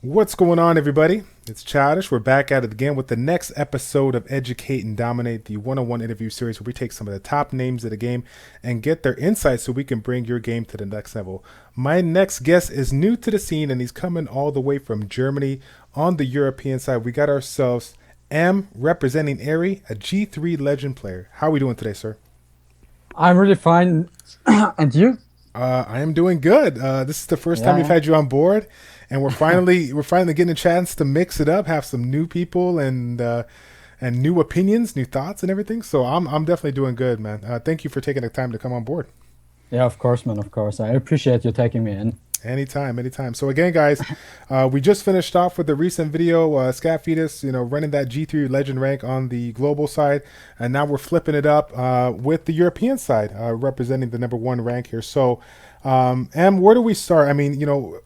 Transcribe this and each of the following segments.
What's going on, everybody? It's Childish. We're back at it again with the next episode of Educate and Dominate, the one-on-one interview series where we take some of the top names of the game and get their insights so we can bring your game to the next level. My next guest is new to the scene and he's coming all the way from Germany. On the European side, we got ourselves M representing Airy, a G3 legend player. How are we doing today, sir? I'm really fine. And you? I am doing good. This is the first time we've Yeah. had you on board, and we're finally getting a chance to mix it up, have some new people and new opinions, new thoughts, and everything. So I'm definitely doing good, man. Thank you for taking the time to come on board. Yeah, of course, man, of course. I appreciate you taking me in. Anytime, anytime. So again, guys, we just finished off with the recent video, Scat Fetus, running that G3 Legend rank on the global side, and now we're flipping it up with the European side, representing the #1 rank here. So, Em, where do we start? I mean,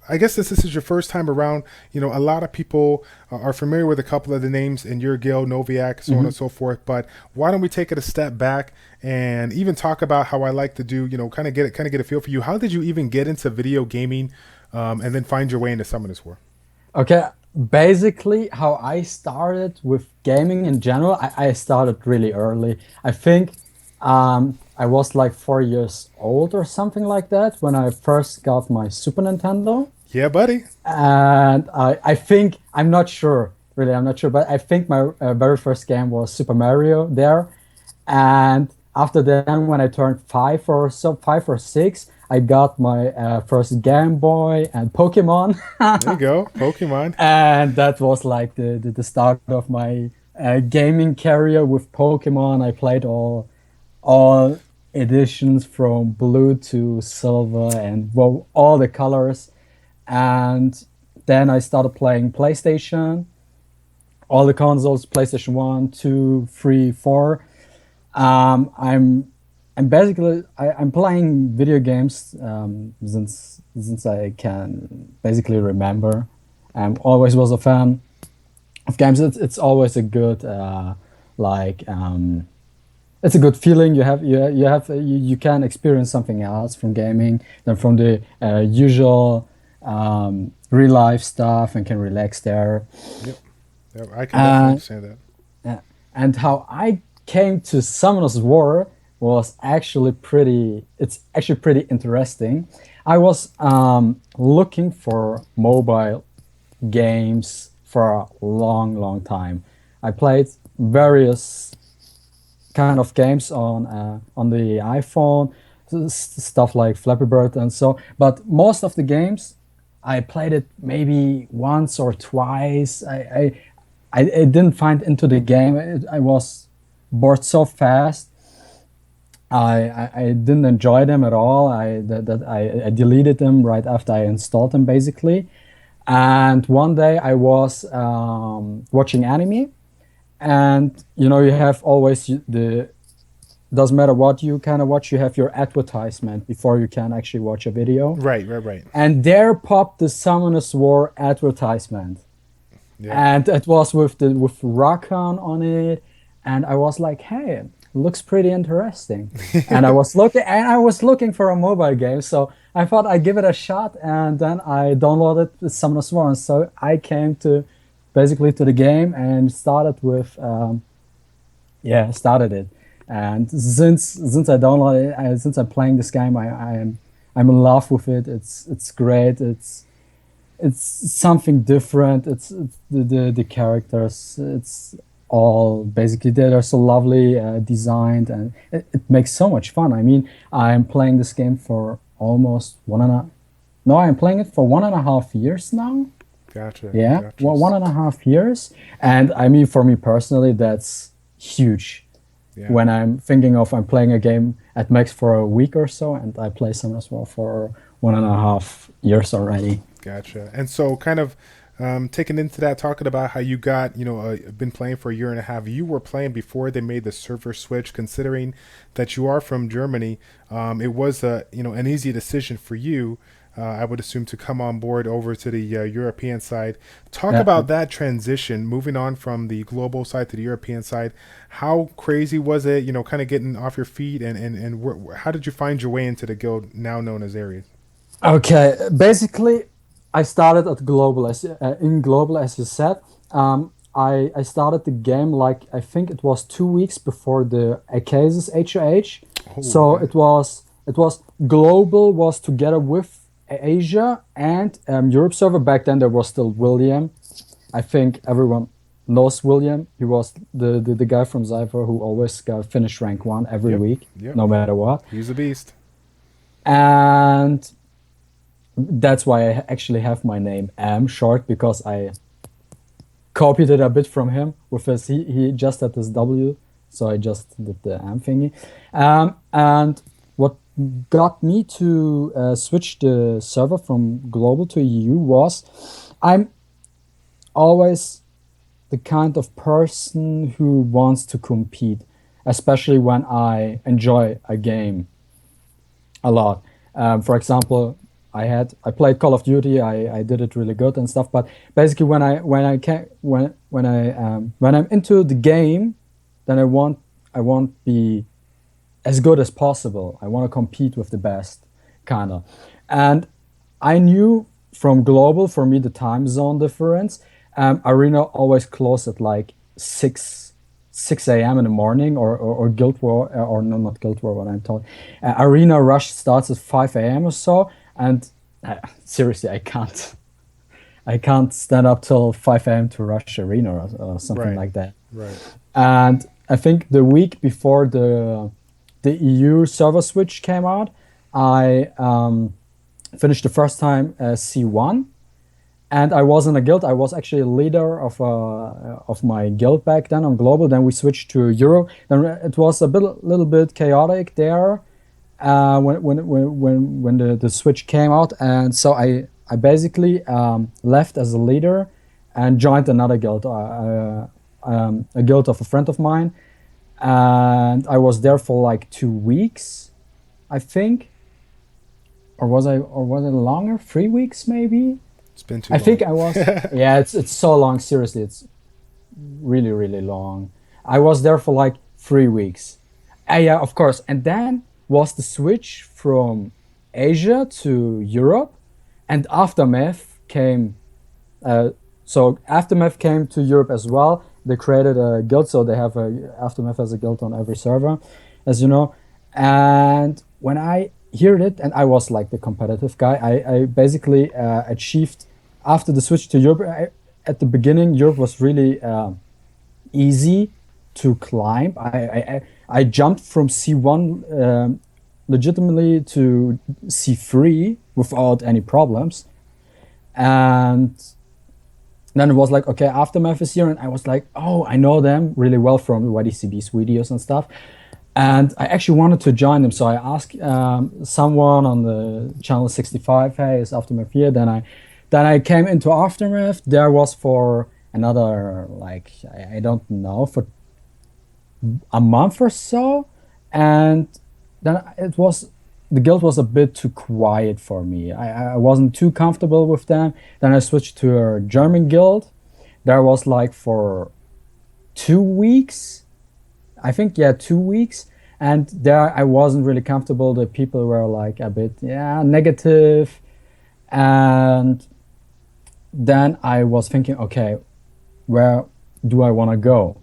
I guess this is your first time around. A lot of people are familiar with a couple of the names in your guild, Noviak, so on and so forth. But why don't we take it a step back and even talk about how I like to do, kind of get a feel for you. How did you even get into video gaming, and then find your way into Summoners War? Okay, basically, how I started with gaming in general, I started really early. I think I was like 4 years old or something like that when I first got my Super Nintendo. Yeah, buddy. And I think, I'm not sure, really, I'm not sure, but I think my very first game was Super Mario there. And after that, when I turned 5 or 6, I got my first Game Boy and Pokemon. There you go, Pokemon. And that was like the start of my gaming career with Pokemon. I played all editions from blue to silver and well, all the colors. And then I started playing PlayStation, all the consoles, PlayStation 1, 2, 3, 4. I'm basically I'm playing video games since I can basically remember. I'm always was a fan of games. It's always a good like it's a good feeling. You can experience something else from gaming than from the usual real life stuff and can relax there. Yep. Yep, I can definitely understand that. And how I came to Summoners War was actually pretty interesting. I was looking for mobile games for a long time. I played various kind of games on the iPhone, stuff like Flappy Bird and so. But most of the games, I played it maybe once or twice. I didn't find into the game. I was bored so fast. I didn't enjoy them at all. I deleted them right after I installed them, basically. And one day I was watching anime, and you have always the doesn't matter what you kind of watch, you have your advertisement before you can actually watch a video. Right. And there popped the Summoners War advertisement. Yeah. And it was with Rakan on it, and I was like, hey, looks pretty interesting. And I was looking for a mobile game, so I thought I'd give it a shot, and then I downloaded Summoners War. And so I came to basically to the game and started with started it. And since I downloaded it, since I'm playing this game, I'm in love with it. It's great. It's something different. It's the characters. It's all basically they're so lovely designed, and it makes so much fun. I mean, I'm playing this game for almost I'm playing it for 1.5 years now. Gotcha. Yeah, Gotcha. well, 1.5 years, and I mean, for me personally, that's huge. Yeah. When I'm thinking of I'm playing a game at max for a week or so, and I play some as well for 1.5 years already. Gotcha. And so, kind of taking into that, talking about how you got, been playing for a year and a half. You were playing before they made the server switch. Considering that you are from Germany, it was an easy decision for you. I would assume to come on board over to the European side. Talk about that transition, moving on from the global side to the European side. How crazy was it? Kind of getting off your feet, and how did you find your way into the guild now known as Aries? Okay, basically, I started at global as in global as you said. I started the game like I think it was 2 weeks before the Acasis HOH. Oh, So okay. it was global was together with Asia and Europe server. Back then there was still William. I think everyone knows William. He was the guy from Zypher who always got finish rank 1 every Yep. week, Yep. no matter what. He's a beast. And that's why I actually have my name short because I copied it a bit from him with his he just had this W, so I just did the thingy. And what got me to switch the server from global to EU was I'm always the kind of person who wants to compete, especially when I enjoy a game a lot. For example, I played Call of Duty. I did it really good and stuff. But basically, when I'm into the game, then I want be as good as possible. I want to compete with the best, kind of. And I knew from global for me the time zone difference. Arena always closed at like 6 a.m. in the morning, or Guild War, or no, not Guild War. What I'm talking, Arena Rush starts at 5 a.m. or so, and seriously, I can't stand up till 5 a.m. to rush Arena or something Right. like that. Right. And I think the week before the EU server switch came out, I finished the first time C1, and I was in a guild. I was actually a leader of my guild back then on global. Then we switched to Euro. Then it was little bit chaotic there when the switch came out, and so I basically left as a leader and joined another guild, a guild of a friend of mine, and I was there for like 2 weeks, I think, or was it longer? 3 weeks maybe. It's been too I long. think I was. Yeah, it's so long. Seriously, it's really really long. I was there for like 3 weeks. Yeah, of course. And then was the switch from Asia to Europe, and Aftermath came. Uh, so Aftermath came to Europe as well. They created a guild, so they have Aftermath as a guild on every server, as you know. And when I heard it, and I was like the competitive guy, I basically achieved after the switch to Europe. At the beginning, Europe was really easy to climb. I jumped from C1 legitimately to C3 without any problems, and then it was like, okay, Aftermath is here, and I was like, oh, I know them really well from YDCB's videos and stuff, and I actually wanted to join them. So I asked someone on the channel 65, hey, is Aftermath here? Then I came into Aftermath. There was for another, like, I don't know, for a month or so, and then the guild was a bit too quiet for me. I wasn't too comfortable with them. Then I switched to a German guild. There was like for 2 weeks, I think, yeah, 2 weeks, and there I wasn't really comfortable. The people were like a bit, yeah, negative, and then I was thinking, okay, where do I want to go?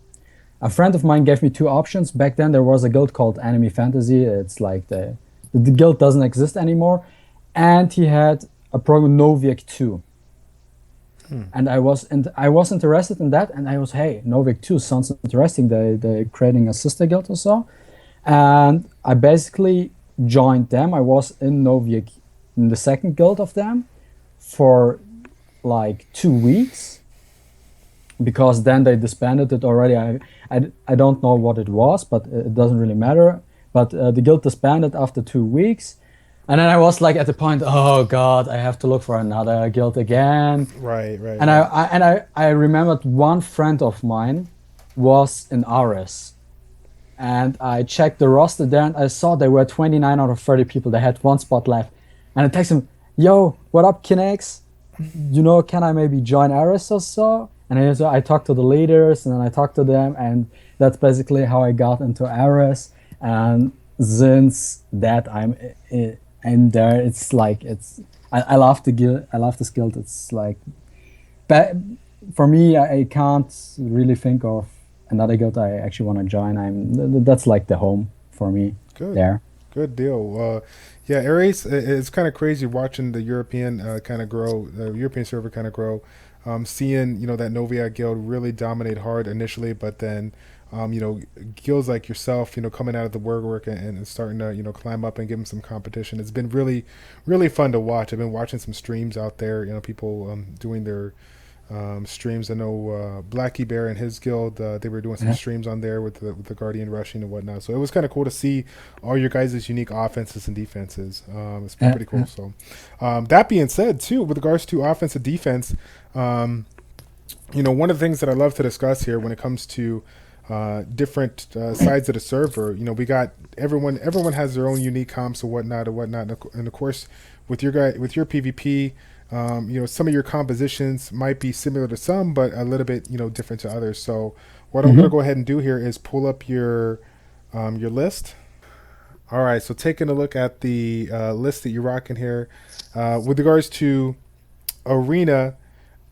A friend of mine gave me two options. Back then, there was a guild called Enemy Fantasy. It's like the guild doesn't exist anymore, and he had a program Noviak 2. And I was interested in that, and I was, hey, Noviak 2 sounds interesting. They're creating a sister guild or so, and I basically joined them. I was in Noviak, in the second guild of them, for like 2 weeks, because then they disbanded it already. I don't know what it was, but it doesn't really matter. But the guild disbanded after 2 weeks, and then I was like at the point, oh god, I have to look for another guild again. Right. Right. And Right. I remembered one friend of mine was in Ares, and I checked the roster there, and I saw there were 29 out of 30 people. They had one spot left, and I texted him, "Yo, what up, Kinex? Can I maybe join Ares or so?" And so I talked to the leaders, and then I talked to them, and that's basically how I got into Ares. And since that, I'm in there. It's like I love the guild. I love this guild. It's like, but for me, I can't really think of another guild I actually want to join. That's like the home for me Good. there. Good deal. Yeah, Ares, it's kind of crazy watching the European kind of grow, the European server kind of grow. Seeing that Novia guild really dominate hard initially, but then guilds like yourself, coming out of the work and starting to climb up and give them some competition. It's been really, really fun to watch. I've been watching some streams out there. People doing their streams. I know Blackie Bear and his guild, they were doing some Yeah. streams on there with the Guardian rushing and whatnot. So it was kind of cool to see all your guys' unique offenses and defenses. It's been Yeah, pretty yeah. cool. So that being said, too, with regards to offense and defense, one of the things that I love to discuss here when it comes to different sides of the server, we got everyone has their own unique comps and whatnot and of course with your PvP. Some of your compositions might be similar to some, but a little bit, different to others. So what I'm going to Hmm. go ahead and do here is pull up your list. All right. So taking a look at the list that you're rocking here, with regards to arena,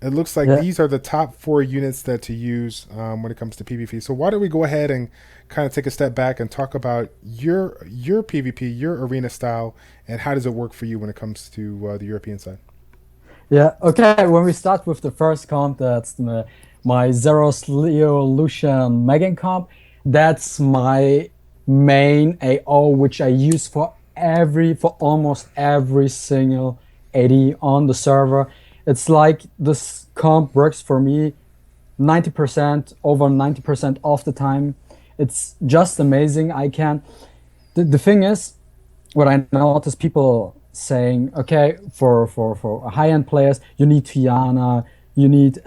it looks like Yeah. these are the top four units that to use when it comes to PvP. So why don't we go ahead and kind of take a step back and talk about your PvP, your arena style, and how does it work for you when it comes to the European side? Yeah. Okay. When we start with the first comp, that's my Zeros Leo Lucian Megan comp. That's my main AO, which I use for almost every single AD on the server. It's like this comp works for me 90%, over 90% of the time. It's just amazing. The thing is, what I notice people saying, okay, for high-end players, you need Tiana, you need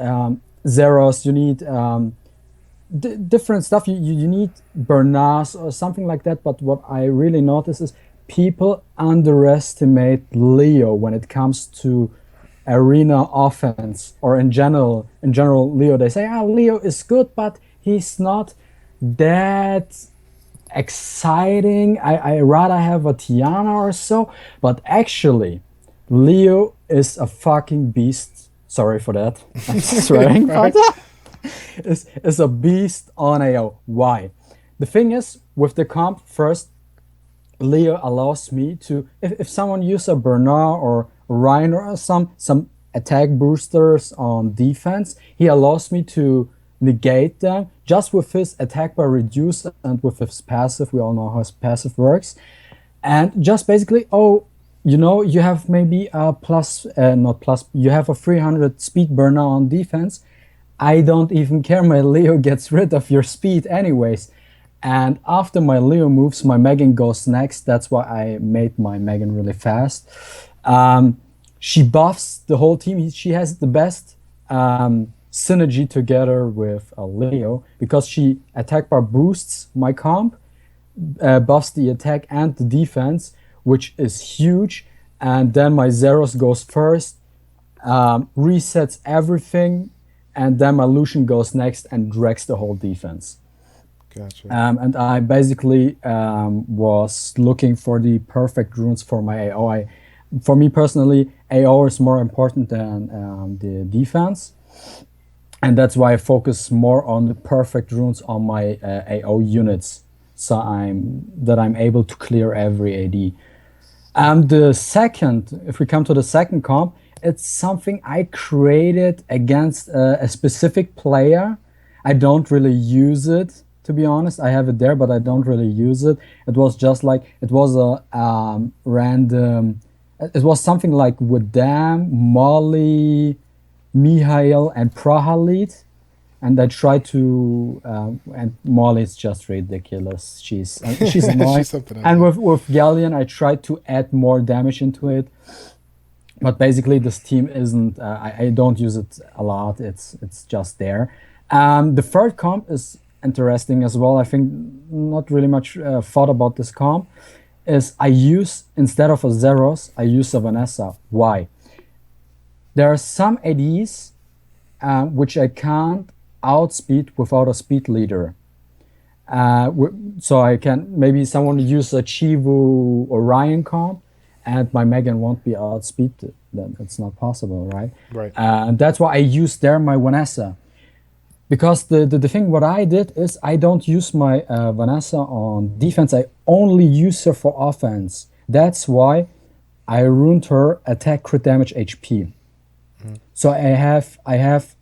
Zeros, you need different stuff. You need Bernas or something like that. But what I really notice is people underestimate Leo when it comes to arena offense, or in general Leo. They say, ah, Leo is good, but he's not that exciting. I rather have a Tiana or so. But actually, Leo is a fucking beast. Sorry for that. I'm swearing, but Right? is a beast on AO. Why? The thing is, with the comp first, Leo allows me to, if someone uses a Bernard or Ryan or some attack boosters on defense, he allows me to negate them just with his attack bar reduce and with his passive. We all know how his passive works. And just basically, oh, you have maybe a plus, not plus, you have a 300 speed burner on defense. I don't even care. My Leo gets rid of your speed anyways. And after my Leo moves, my Megan goes next. That's why I made my Megan really fast. Um, she buffs the whole team. She has the best synergy together with Leo because she attack bar boosts my comp, buffs the attack and the defense, which is huge. And then my Zeros goes first, resets everything, and then my Lucian goes next and drags the whole defense. Gotcha. And I basically was looking for the perfect runes for my AO. For me personally, AO is more important than the defense, and that's why I focus more on the perfect runes on my AO units, so I'm able to clear every AD. The second, if we come to the second comp, it's something I created against a specific player. I don't really use it, to be honest. I have it there, but I don't really use it. It was just like, it was a random, it was something like Wadam, Molly, Mihail, and Prahalit. And I tried to, and Molly is just ridiculous. She's annoying. She's something else. And Yeah. with Galleon, I tried to add more damage into it. But basically, this team isn't. I don't use it a lot. It's just there. The third comp is interesting as well. I think not really much thought about this comp. Is I use, instead of a Zeros, I use a Vanessa. Why? There are some ADs which I can't outspeed without a speed leader. So I can, maybe someone use a Chivu Orion comp, and my Megan won't be outspeed, then it's not possible, right? Right. And that's why I use there my Vanessa. Because the thing what I did is I don't use my Vanessa on defense. I only use her for offense. That's why I ruined her attack, crit damage, HP. So I have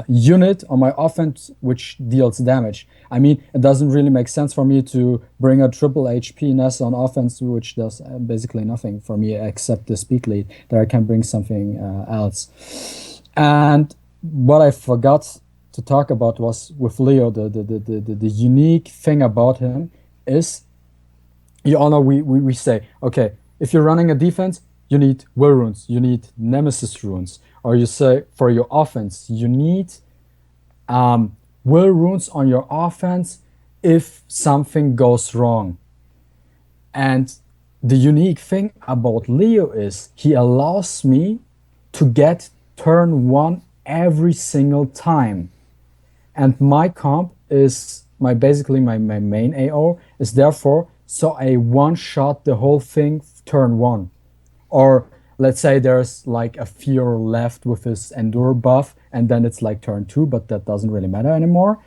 unit on my offense which deals damage. I mean, it doesn't really make sense for me to bring a triple HP Nessa on offense, which does basically nothing for me except the speed lead. There I can bring something else. And what I forgot to talk about was with Leo, the unique thing about him is, you all know we say, okay, if you're running a defense, you need will runes, you need nemesis runes, or you say for your offense, you need will runes on your offense if something goes wrong. And the unique thing about Leo is he allows me to get turn 1 every single time. And my comp is basically my main AO is therefore, so I one-shot the whole thing turn 1. Or let's say there's like a fear left with his endure buff, and then it's like turn 2, but that doesn't really matter anymore.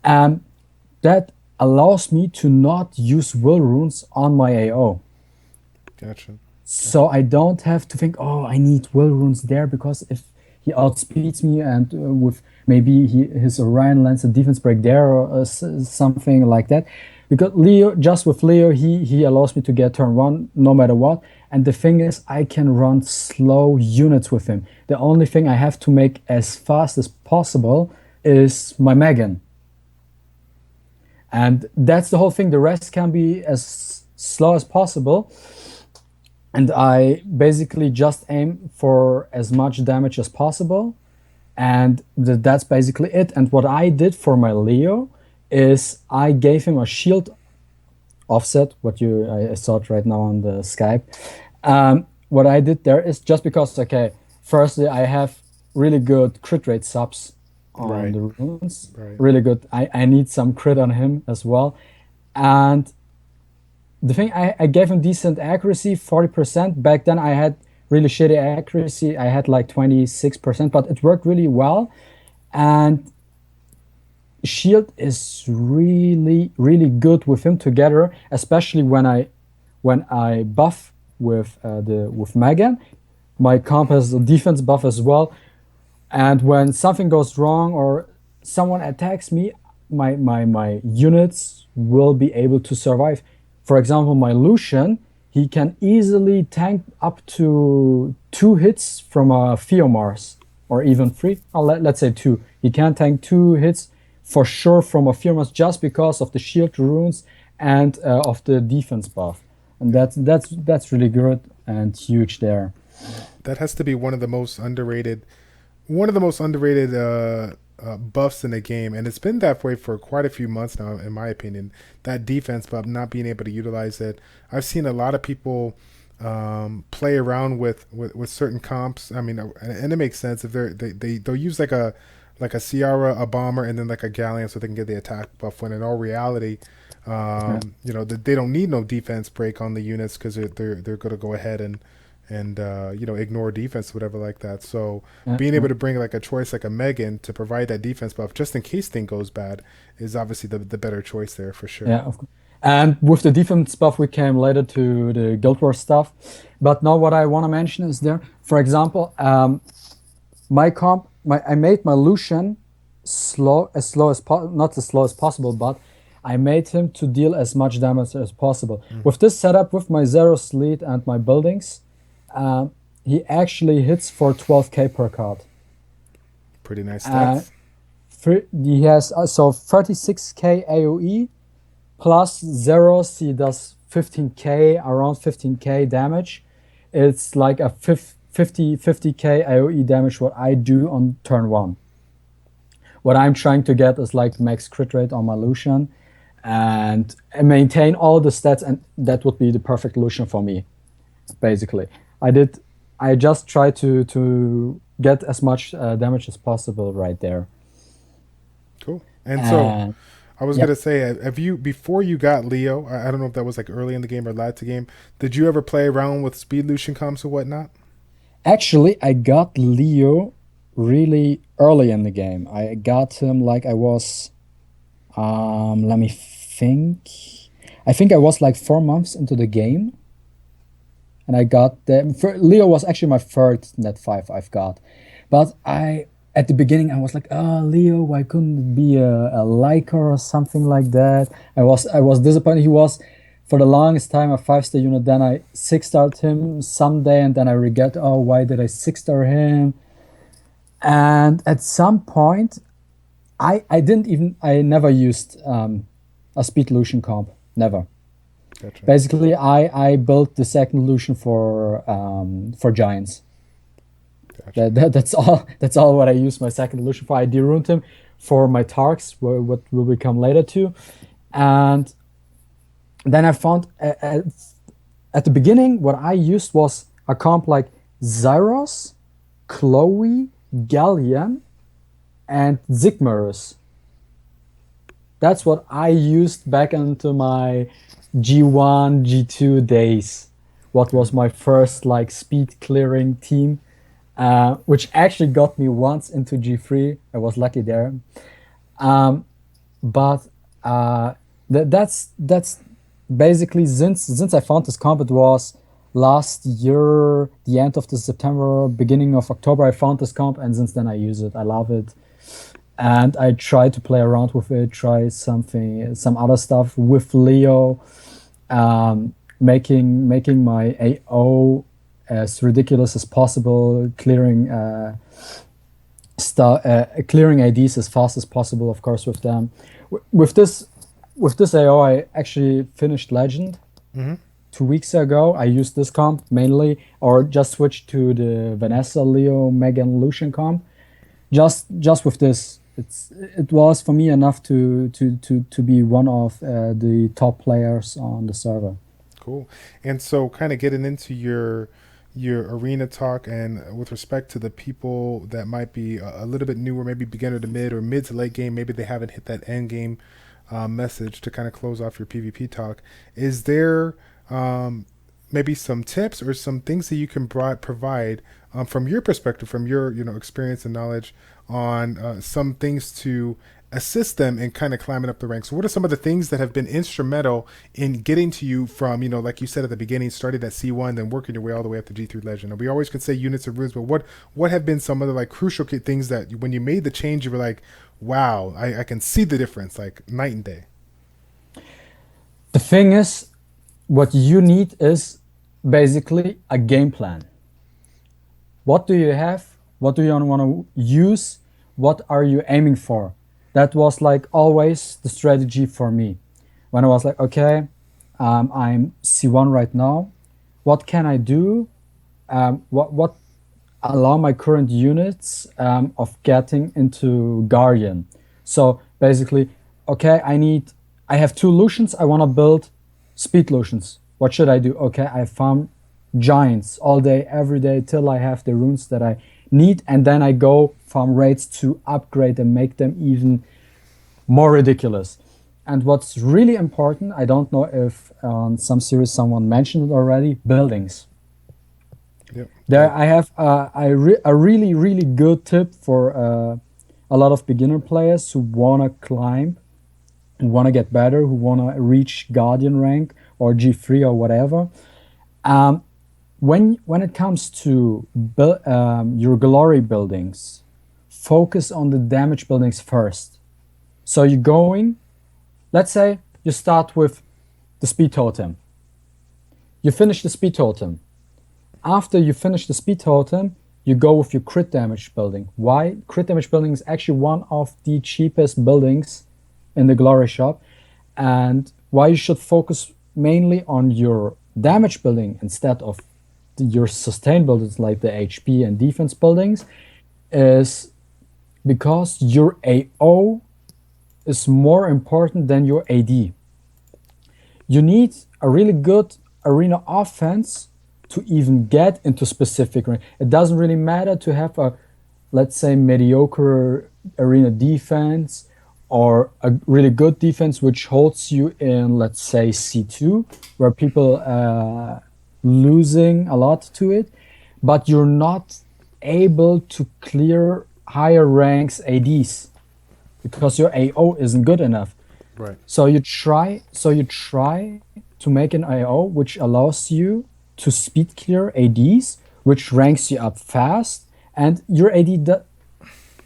That allows me to not use will runes on my AO. Gotcha. So I don't have to think, oh, I need will runes there, because if he outspeeds me and with maybe his Orion lands a defense break there or something like that. Because Leo, just with Leo, he allows me to get turn 1 no matter what. And the thing is, I can run slow units with him. The only thing I have to make as fast as possible is my Megan. And that's the whole thing. The rest can be as slow as possible. And I basically just aim for as much damage as possible. And that's basically it. And what I did for my Leo is I gave him a shield offset, what I saw it right now on the Skype. What I did there is just because, okay, firstly, I have really good crit rate subs on the runes. Right. Really good. I need some crit on him as well. And the thing, I gave him decent accuracy, 40%. Back then I had really shitty accuracy. I had like 26%, but it worked really well. And shield is really, really good with him together, especially when I buff with Megan. My comp has a defense buff as well. And when something goes wrong or someone attacks me, my units will be able to survive. For example, my Lucian, he can easily tank up to 2 hits from a Theomars, or even 3. Let's say 2. He can tank 2 hits for sure from a Theomars just because of the shield runes and of the defense buff. And that's really good and huge there. That has to be one of the most underrated buffs in the game, and it's been that way for quite a few months now, in my opinion. That defense buff, not being able to utilize it. I've seen a lot of people play around with certain comps. I mean, and it makes sense if they'll use like a Ciara, a bomber, and then like a Galleon, so they can get the attack buff. When in all reality, they don't need no defense break on the units, because they're going to go ahead and ignore defense, whatever like that. So being able to bring like a choice like a Megan to provide that defense buff just in case thing goes bad is obviously the better choice there for sure. Yeah, of course. And with the defense buff, we came later to the Guild Wars stuff. But now what I want to mention is there, for example, my comp, I made my Lucian not as slow as possible, but I made him to deal as much damage as possible. With this setup, with my Zero Sleet and my buildings, he actually hits for 12k per card. Pretty nice stats. He has 36k AoE plus zeros. He does 15k, around 15k damage. It's like a 50k AoE damage what I do on turn 1. What I'm trying to get is like max crit rate on my Lucian and maintain all the stats, and that would be the perfect Lucian for me, basically. I just try to get as much damage as possible right there. Cool. And so I was gonna say, have you before you got Leo? I don't know if that was like early in the game or late to game. Did you ever play around with speed Lucian comps or whatnot? Actually, I got Leo really early in the game. I got him like I was, let me think. I think I was like 4 months into the game, and I got the Leo was actually my third net five I've got, but I at the beginning I was like, oh Leo, why couldn't it be a Leica or something like that? I was disappointed. He was for the longest time a 5-star unit. Then I 6-starred him someday, and then I regret, oh why did I 6-star him? And at some point, I never used a speed Lucian comp, never. Gotcha. Basically, I built the second Lucian for giants. Gotcha. That's all what I used my second Lucian for. I deruned him for my Tarks, what will become later too. And then I found at the beginning what I used was a comp like Zyros, Chloe, Galleon, and Zigmarus. That's what I used back into my G1, G2 days. What Okay. was my first like speed clearing team, which actually got me once into G3. I was lucky there. Um, but that's basically since I found this comp. It was last year, the end of the September, beginning of October. I found this comp, and since then I use it. I love it, and I try to play around with it. Try some other stuff with Leo, making my AO as ridiculous as possible, clearing IDs as fast as possible, of course, with them. With this AO, I actually finished Legend Mm-hmm. 2 weeks ago. I used this comp mainly, or just switched to the Vanessa, Leo, Megan, Lucian comp. Just with this, it was for me enough to be one of the top players on the server. Cool. And so, kind of getting into your arena talk, and with respect to the people that might be a little bit newer, maybe beginner to mid or mid to late game, maybe they haven't hit that end game message to kind of close off your PvP talk. Is there maybe some tips or some things that you can provide from your perspective, from your experience and knowledge on some things to assist them in kind of climbing up the ranks? So what are some of the things that have been instrumental in getting to you from, like you said at the beginning, started at C1, then working your way all the way up to G3 Legend? And we always can say units of runes, but what have been some of the like crucial things that when you made the change, you were like, wow, I can see the difference, like night and day. The thing is, what you need is basically a game plan. What do you have? What do you want to use? What are you aiming for? That was like always the strategy for me. When I was like, okay, I'm C1 right now. What can I do? What allow my current units of getting into Guardian? So basically, okay, I have two Lucians. I want to build speed Lucians. What should I do? Okay, I farm giants all day, every day till I have the runes that I need, and then I go farm raids to upgrade and make them even more ridiculous. And what's really important, I don't know if on some series someone mentioned it already, buildings. Yep. There I have a really, really good tip for a lot of beginner players who want to climb, who want to get better, who want to reach Guardian rank or G3 or whatever. When it comes to your glory buildings, focus on the damage buildings first. So you're going, let's say you start with the speed totem. You finish the speed totem. After you finish the speed totem, you go with your crit damage building. Why? Crit damage building is actually one of the cheapest buildings in the glory shop. And why you should focus mainly on your damage building instead of your sustain buildings like the HP and defense buildings is because your AO is more important than your AD. You need a really good arena offense to even get into specific rank. It doesn't really matter to have a, let's say, mediocre arena defense or a really good defense which holds you in, let's say, C2, where people losing a lot to it, but you're not able to clear higher ranks ADs because your AO isn't good enough. Right. So you try to make an AO which allows you to speed clear ADs, which ranks you up fast, and your AD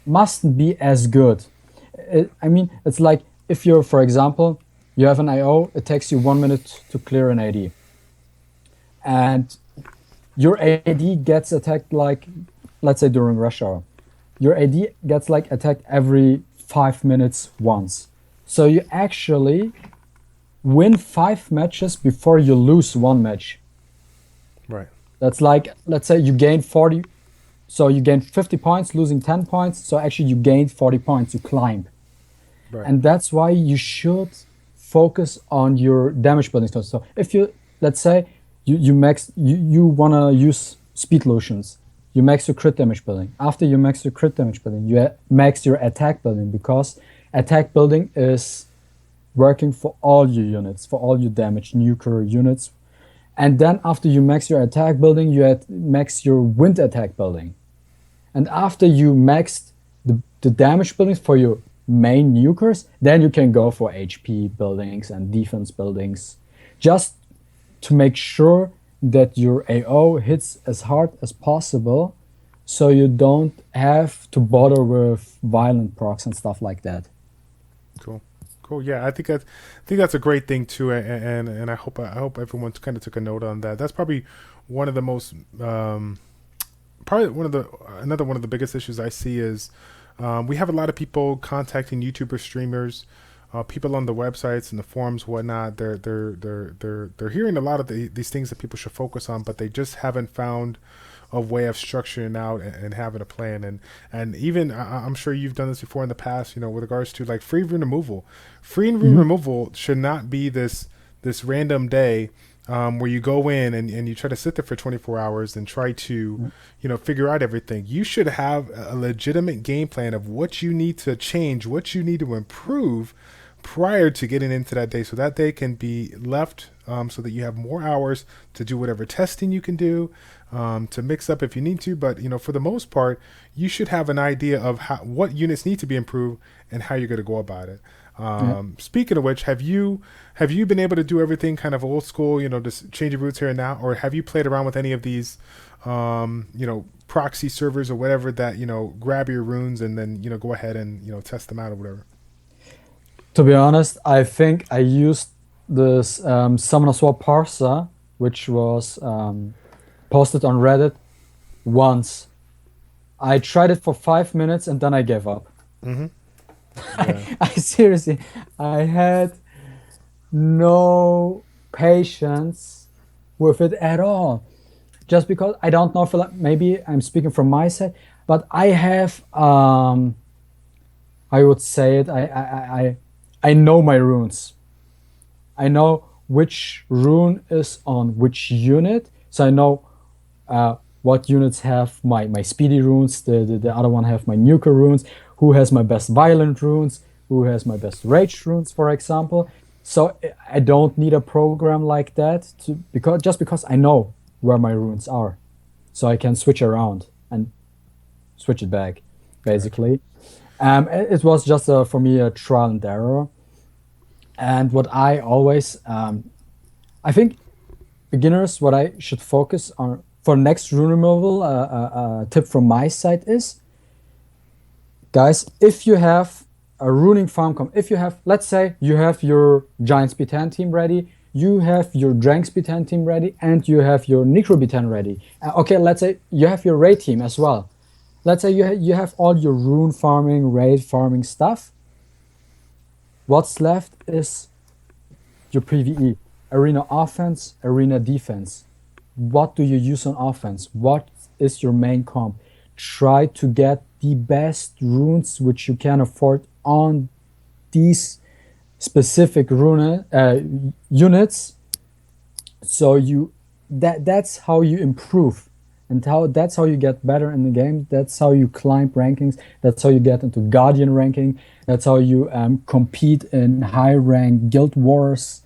mustn't be as good. I mean, it's like if you're, for example, you have an AO, it takes you 1 minute to clear an AD. And your AD gets attacked like, let's say during rush hour. Your AD gets like attacked every 5 minutes once. So you actually win 5 matches before you lose 1 match. Right. That's like, let's say you gain 40, so you gain 50 points, losing 10 points. So actually you gained 40 points, you climb. Right. And that's why you should focus on your damage building stuff. So if you, let's say you want to use speed lotions, you max your crit damage building. After you max your crit damage building, you max your attack building, because attack building is working for all your units, for all your damage nuker units. And then after you max your attack building, you max your wind attack building. And after you maxed the damage buildings for your main nukers, then you can go for HP buildings and defense buildings, just to make sure that your AO hits as hard as possible, so you don't have to bother with violent procs and stuff like that. Cool. Yeah, I think that's a great thing too, and I hope everyone kind of took a note on that. That's probably one of the most another one of the biggest issues I see is we have a lot of people contacting YouTubers, streamers, people on the websites and the forums, whatnot. They're hearing a lot of these things that people should focus on, but they just haven't found a way of structuring out and having a plan. And even I'm sure you've done this before in the past, with regards to like free rune removal. Free rune removal should not be this random day where you go in and you try to sit there for 24 hours and try to, figure out everything. You should have a legitimate game plan of what you need to change, what you need to improve prior to getting into that day, so that day can be left so that you have more hours to do whatever testing you can do, to mix up if you need to. But for the most part, you should have an idea of what units need to be improved and how you're going to go about it. Speaking of which, have you been able to do everything kind of old school, just change your routes here and now, or have you played around with any of these proxy servers or whatever that grab your runes and then go ahead and test them out or whatever? To be honest, I think I used this Summoner Swap parser, which was posted on Reddit once. I tried it for 5 minutes and then I gave up. Mm-hmm. Yeah. I seriously, I had no patience with it at all. Just because I don't know if maybe I'm speaking from my side, but I have I would say it. I know my runes. I know which rune is on which unit, so I know what units have my speedy runes. The other one have my nuker runes. Who has my best violent runes? Who has my best rage runes, for example? So I don't need a program like that because I know where my runes are, so I can switch around and switch it back, basically. It was just for me a trial and error. And what I always, I think beginners, what I should focus on for next rune removal, a tip from my side is, guys, if you have a runing farm if you have, let's say you have your Giants B10 team ready, you have your Dranks B10 team ready, and you have your Necro B10 ready. Okay, let's say you have your raid team as well. Let's say you have all your rune farming, raid farming stuff. What's left is your PvE, arena offense, arena defense. What do you use on offense? What is your main comp? Try to get the best runes which you can afford on these specific rune units. So that's how you improve. and that's how you get better in the game. That's how you climb rankings. That's how you get into Guardian ranking. That's how you compete in high rank guild wars.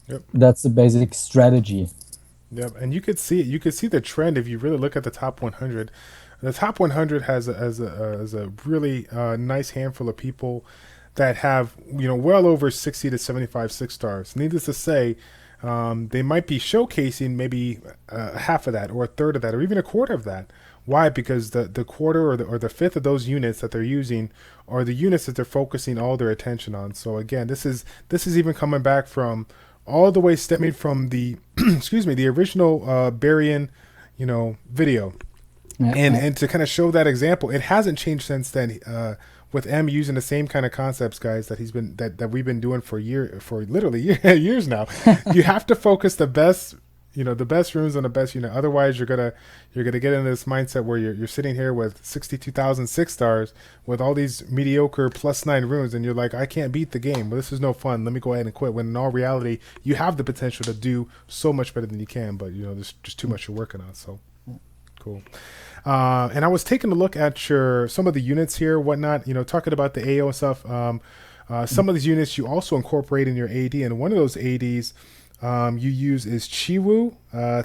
Yep. That's the basic strategy. Yep. And you could see it. You could see the trend if you really look at the top 100. The top 100 has a really nice handful of people that have, you know, well over 60 to 75 6 stars. Needless to say, they might be showcasing maybe half of that, or a third of that, or even a quarter of that. Why? Because the quarter or the fifth of those units that they're using are the units that they're focusing all their attention on. So again, this is even coming back from all the way stemming from the excuse me, the original Barian, you know, video. Yeah, And to kind of show that example, it hasn't changed since then. With M using the same kind of concepts, guys, that he's been that we've been doing for literally years now. You have to focus the best, you know, the best runes on the best unit. Otherwise, you're gonna get into this mindset where you're sitting here with 62,000 6 stars with all these mediocre +9 runes, and you're like, I can't beat the game. Well, this is no fun. Let me go ahead and quit. When in all reality, you have the potential to do so much better than you can, but you know, there's just too much you're working on. So cool. And I was taking a look at some of the units here, whatnot, you know, talking about the AO stuff. Some of these units you also incorporate in your AD, and one of those ADs you use is Chiwu,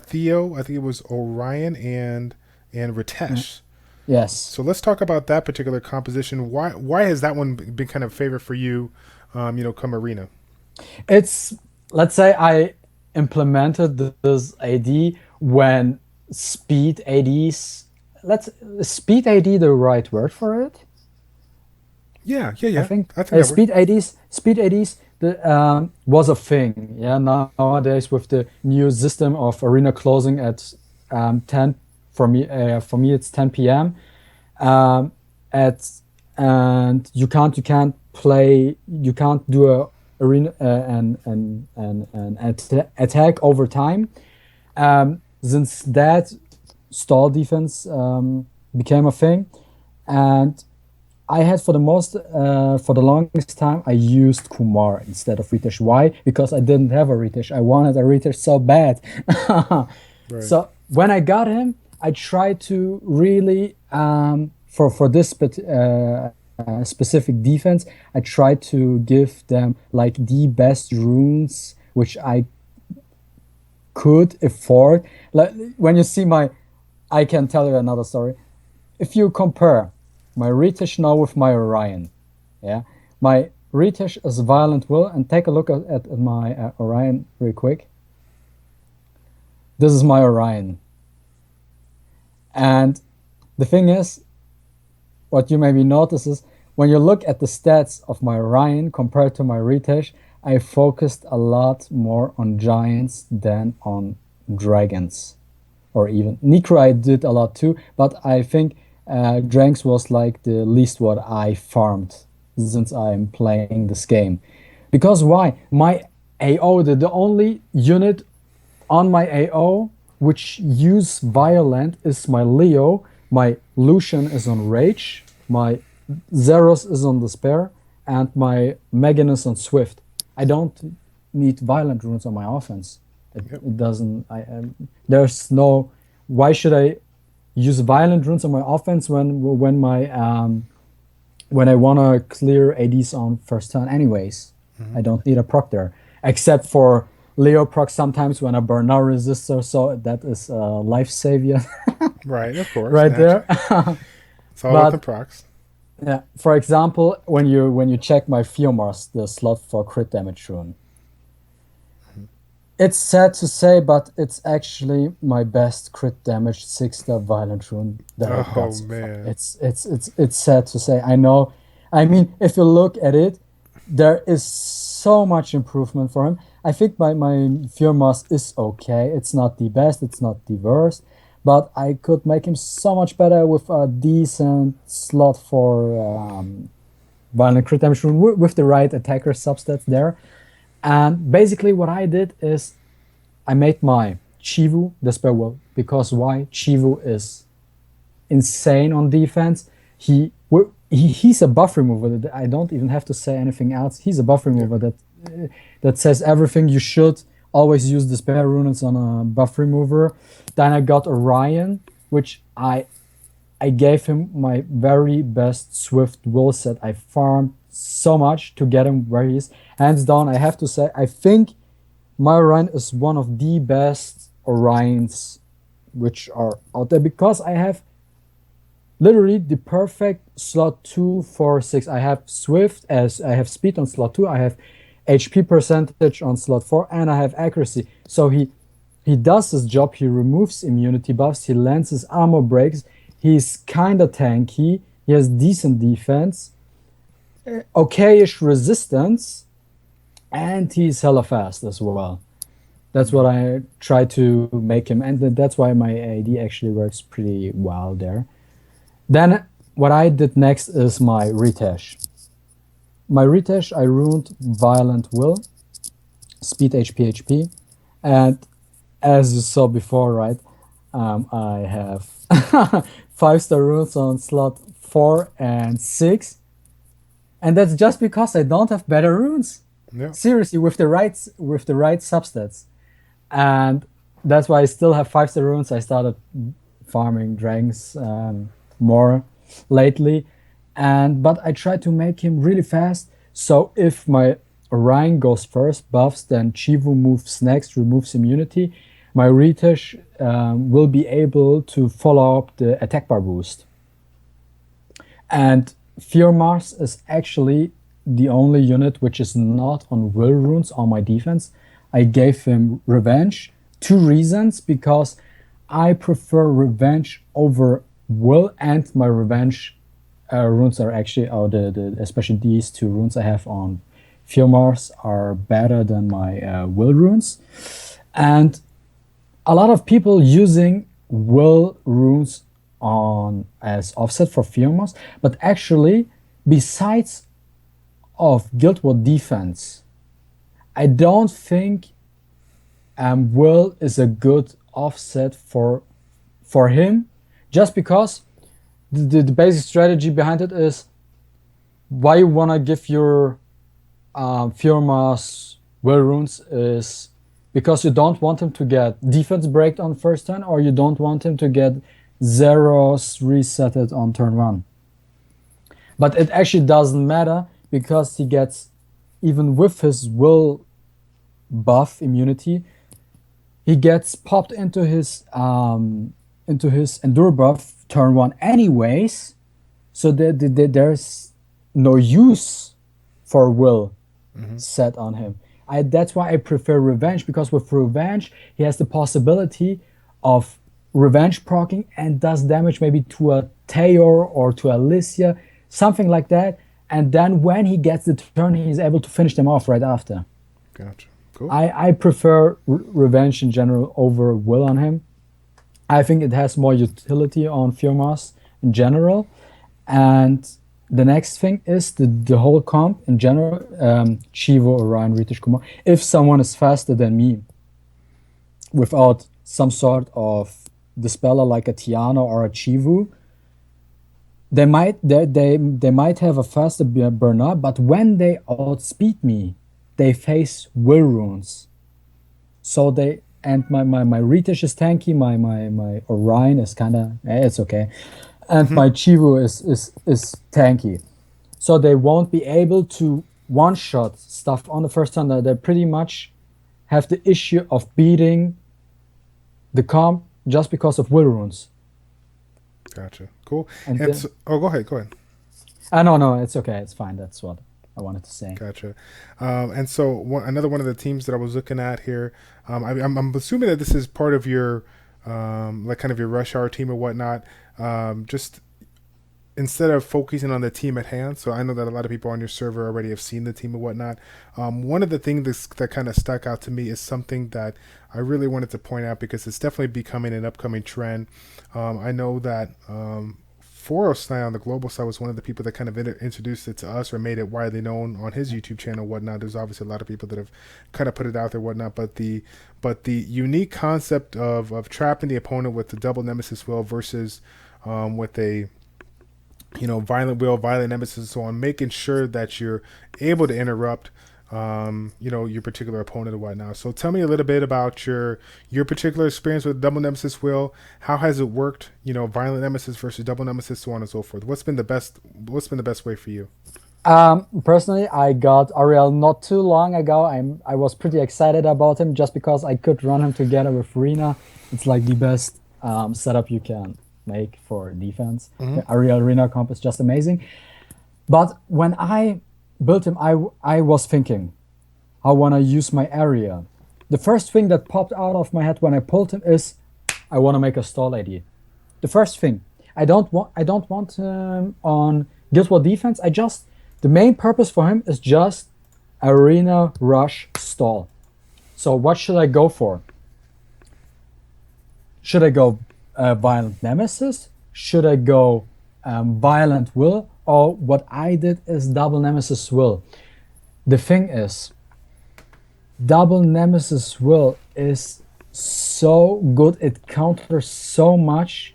Theo, I think it was Orion, and Ritesh. yes. So let's talk about that particular composition. Why has that one been kind of favorite for you, you know, come arena? It's, let's say I implemented this AD when speed ADs. Speed AD the right word for it? Yeah. I think that speed ADs was a thing. Yeah, nowadays with the new system of arena closing at 10, for me it's 10 p.m. And you can't do a arena an attack over time. Since that, stall defense became a thing, and I had for the longest time I used Kumar instead of Ritesh. Why? Because I didn't have a Ritesh. I wanted a Ritesh so bad. Right. So when I got him, I tried to really for this specific defense, I tried to give them like the best runes which I could afford. Like when you see I can tell you another story. If you compare my Ritesh now with my Orion, yeah, my Ritesh is Violent Will, and take a look at my Orion real quick. This is my Orion. And the thing is, what you maybe notice is, when you look at the stats of my Orion compared to my Ritesh, I focused a lot more on giants than on dragons. Or even Necro I did a lot too, but I think Dranks was like the least what I farmed since I'm playing this game. Because why? My AO, the only unit on my AO which use Violent is my Leo, my Lucian is on Rage, my Zeros is on Despair, and my Megan is on Swift. I don't need Violent runes on my offense. It doesn't. There's no. Why should I use Violent runes on my offense when I wanna clear ADs on first turn anyways? I don't need a proc there, except for Leo proc sometimes when I burn out resistor. So that is a life savior. Right, of course. Right there. It's all about the procs. Yeah. For example, when you check my Fiomars, the slot for crit damage rune. It's sad to say, but it's actually my best crit damage 6-star Violent rune that I got. Oh man, it's sad to say. I know. I mean, if you look at it, there is so much improvement for him. I think my Fiormas is okay. It's not the best. It's not the worst, but I could make him so much better with a decent slot for Violent crit damage rune with the right attacker substats there. And basically what I did is I made my Chivu Despair Will, because why? Chivu is insane on defense. He's a buff remover that I don't even have to say anything else. He's a buff remover that says everything you should always use the spare runes on a buff remover. Then I got Orion, which I gave him my very best Swift will set. I farmed so much to get him where he is. Hands down, I have to say, I think my Orion is one of the best Orions which are out there because I have literally the perfect slot 2 for 6. I have Swift as I have speed on slot 2, I have HP percentage on slot 4, and I have accuracy. So he does his job. He removes immunity buffs, he lands his armor breaks, he's kinda tanky, he has decent defense, okayish resistance, and he's hella fast as well. That's what I try to make him, and that's why my AD actually works pretty well there. Then what I did next is my retash. My retash, I ruined Violent Will, Speed HP, and as you saw before, right, I have 5-star runes on slot 4 and 6, and that's just because I don't have better runes. Yeah. Seriously, with the right substats, and that's why I still have 5-star runes. I started farming dragons more lately, but I try to make him really fast. So if my Orion goes first, buffs, then Chivu moves next, removes immunity. My Ritash will be able to follow up the attack bar boost. And Fear Mars is actually the only unit which is not on will runes on my defense. I gave him Revenge. 2 reasons, because I prefer Revenge over will, and my Revenge runes are actually, especially these 2 runes I have on Fear Mars are better than my will runes. And a lot of people using will runes on as offset for Fear Mars, but actually, besides of Guild War defense, I don't think will is a good offset for him, just because the basic strategy behind it is why you wanna give your Fear Mars will runes is because you don't want him to get defense break on first turn, or you don't want him to get zeros resetted on turn 1. But it actually doesn't matter, because he gets, even with his will buff immunity, he gets popped into his endure buff turn 1 anyways, so there's no use for will set on him. That's why I prefer Revenge, because with Revenge he has the possibility of Revenge proccing and does damage maybe to a Tayor or to Alicia, something like that, and then when he gets the turn, he's able to finish them off right after. Gotcha. Cool. I prefer Revenge in general over will on him. I think it has more utility on Fear Mars in general. And the next thing is the whole comp in general, Chivo, Orion, Ritish, Kumar. If someone is faster than me without some sort of dispeller like a Tiana or a Chivu, they might have a faster burner, but when they outspeed me, they face will runes. So they, and my Ritish is tanky, my Orion is kinda it's okay. And my Chivu is tanky. So they won't be able to one-shot stuff on the first turn. They pretty much have the issue of beating the comp just because of will runes. Gotcha. Cool. And go ahead. No, it's okay. It's fine. That's what I wanted to say. Gotcha. And so another one of the teams that I was looking at here, I'm assuming that this is part of your like kind of your rush hour team or whatnot. Just instead of focusing on the team at hand, so I know that a lot of people on your server already have seen the team and whatnot. One of the things that kind of stuck out to me is something that I really wanted to point out, because it's definitely becoming an upcoming trend. I know that Forosnai on the global side was one of the people that kind of introduced it to us, or made it widely known on his YouTube channel and whatnot. There's obviously a lot of people that have kind of put it out there and whatnot, but the unique concept of trapping the opponent with the double nemesis will versus with a violent will, violent nemesis, and so on, making sure that you're able to interrupt your particular opponent or whatnot. So tell me a little bit about your particular experience with Double Nemesis. Will, how has it worked? Violent Nemesis versus Double Nemesis, so on and so forth. What's been the best way for you? Personally, I got Ariel not too long ago. I was pretty excited about him just because I could run him together with Rena. It's like the best setup you can make for defense. Mm-hmm. The Ariel Rena comp is just amazing. But when I built him, I was thinking, I want to use my area. The first thing that popped out of my head when I pulled him is, I want to make a stall AD. The first thing. I don't want him on Guild War defense. The main purpose for him is just arena rush stall. So what should I go for? Should I go Violent Nemesis? Should I go Violent Will? Or what I did is Double Nemesis Will. The thing is, Double Nemesis Will is so good. It counters so much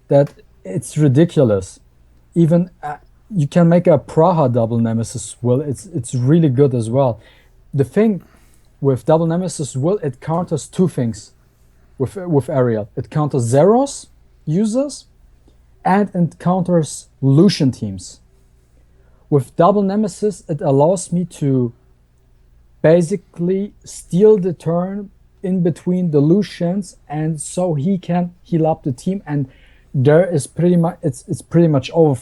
that it's ridiculous. Even you can make a Praha Double Nemesis Will. It's really good as well. The thing with Double Nemesis Will, it counters two things with Ariel. It counters Zeros users and it counters Lucian teams. With Double Nemesis, it allows me to basically steal the turn in between the Lucians, and so he can heal up the team, and there is pretty much it's pretty much over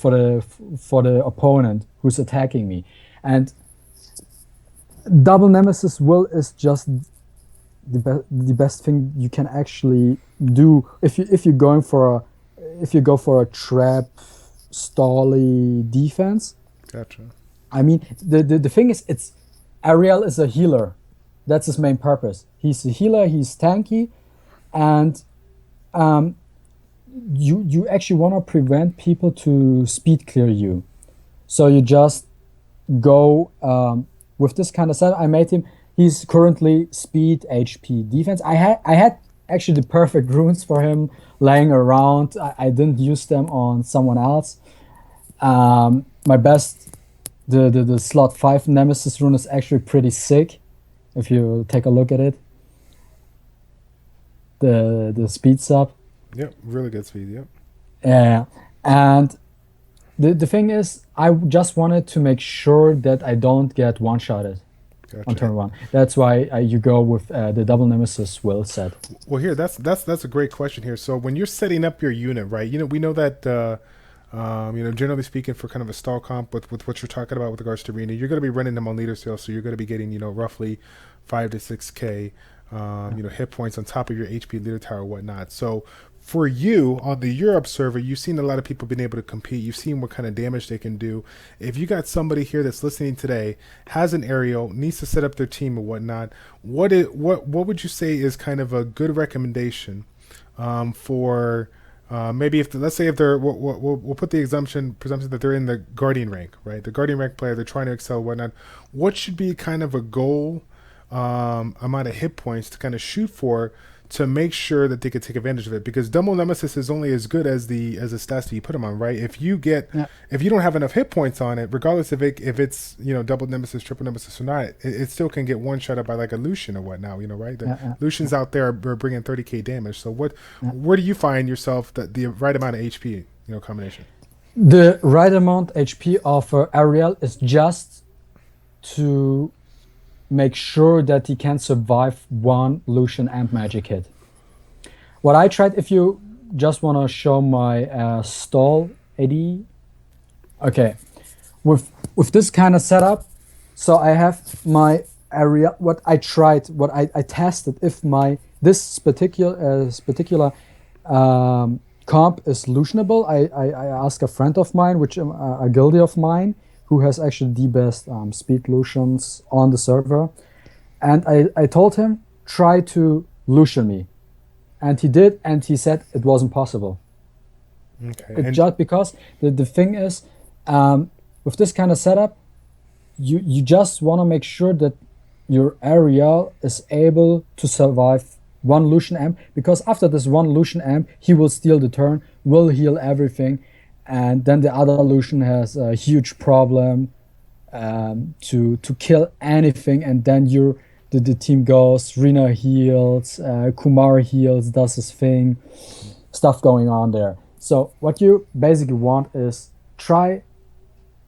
for the opponent who's attacking me. And Double Nemesis Will is just the best thing you can actually do if you go for a trap stally defense. Gotcha. I mean, the thing is, it's Ariel is a healer. That's his main purpose. He's a healer. He's tanky, and you actually want to prevent people to speed clear you. So you just go with this kind of setup. I made him. He's currently speed, HP, defense. I had actually the perfect runes for him laying around. I didn't use them on someone else. My best, the slot 5 Nemesis rune is actually pretty sick. If you take a look at it, the speed sub. Yep, really good speed. Yep. Yeah, and the thing is, I just wanted to make sure that I don't get one-shotted. Gotcha. On turn 1. That's why you go with the Double Nemesis Will set. Well, here that's a great question here. So when you're setting up your unit, right? We know that generally speaking, for kind of a stall comp with what you're talking about with regards to arena, you're going to be running them on leader sales, so you're going to be getting roughly 5 to 6k hit points on top of your HP leader tower and whatnot. So for you on the Europe server, you've seen a lot of people being able to compete. You've seen what kind of damage they can do. If you got somebody here that's listening today, has an aerial, needs to set up their team and whatnot, what would you say is kind of a good recommendation for maybe let's say if they're we'll put the presumption that they're in the Guardian rank, right? The Guardian rank player, they're trying to excel and whatnot. What should be kind of a goal amount of hit points to kind of shoot for to make sure that they could take advantage of it? Because Double Nemesis is only as good as the stats that you put them on, right? If you don't have enough hit points on it, regardless if it's Double Nemesis, Triple Nemesis or not, it still can get one shot up by like a Lucian or whatnot, right? The Lucians out there are bringing 30k damage. So where do you find yourself the right amount of HP combination? The right amount HP of Ariel is just to make sure that he can survive one Lucian amp magic hit. What I tried, if you just want to show my stall AD, okay, with this kind of setup, so I have my area. What I tested if this particular comp is Lucianable. I asked a friend of mine, a guildie of mine, who has actually the best speed Lucians on the server. And I told him, try to Lucian me. And he did, and he said it wasn't possible. Okay. Just because the thing is, with this kind of setup, you just want to make sure that your area is able to survive one Lucian amp, because after this one Lucian amp, he will steal the turn, will heal everything, and then the other Lucian has a huge problem to kill anything, and then the team goes, Rina heals, Kumar heals, does his thing, stuff going on there. So what you basically want is try,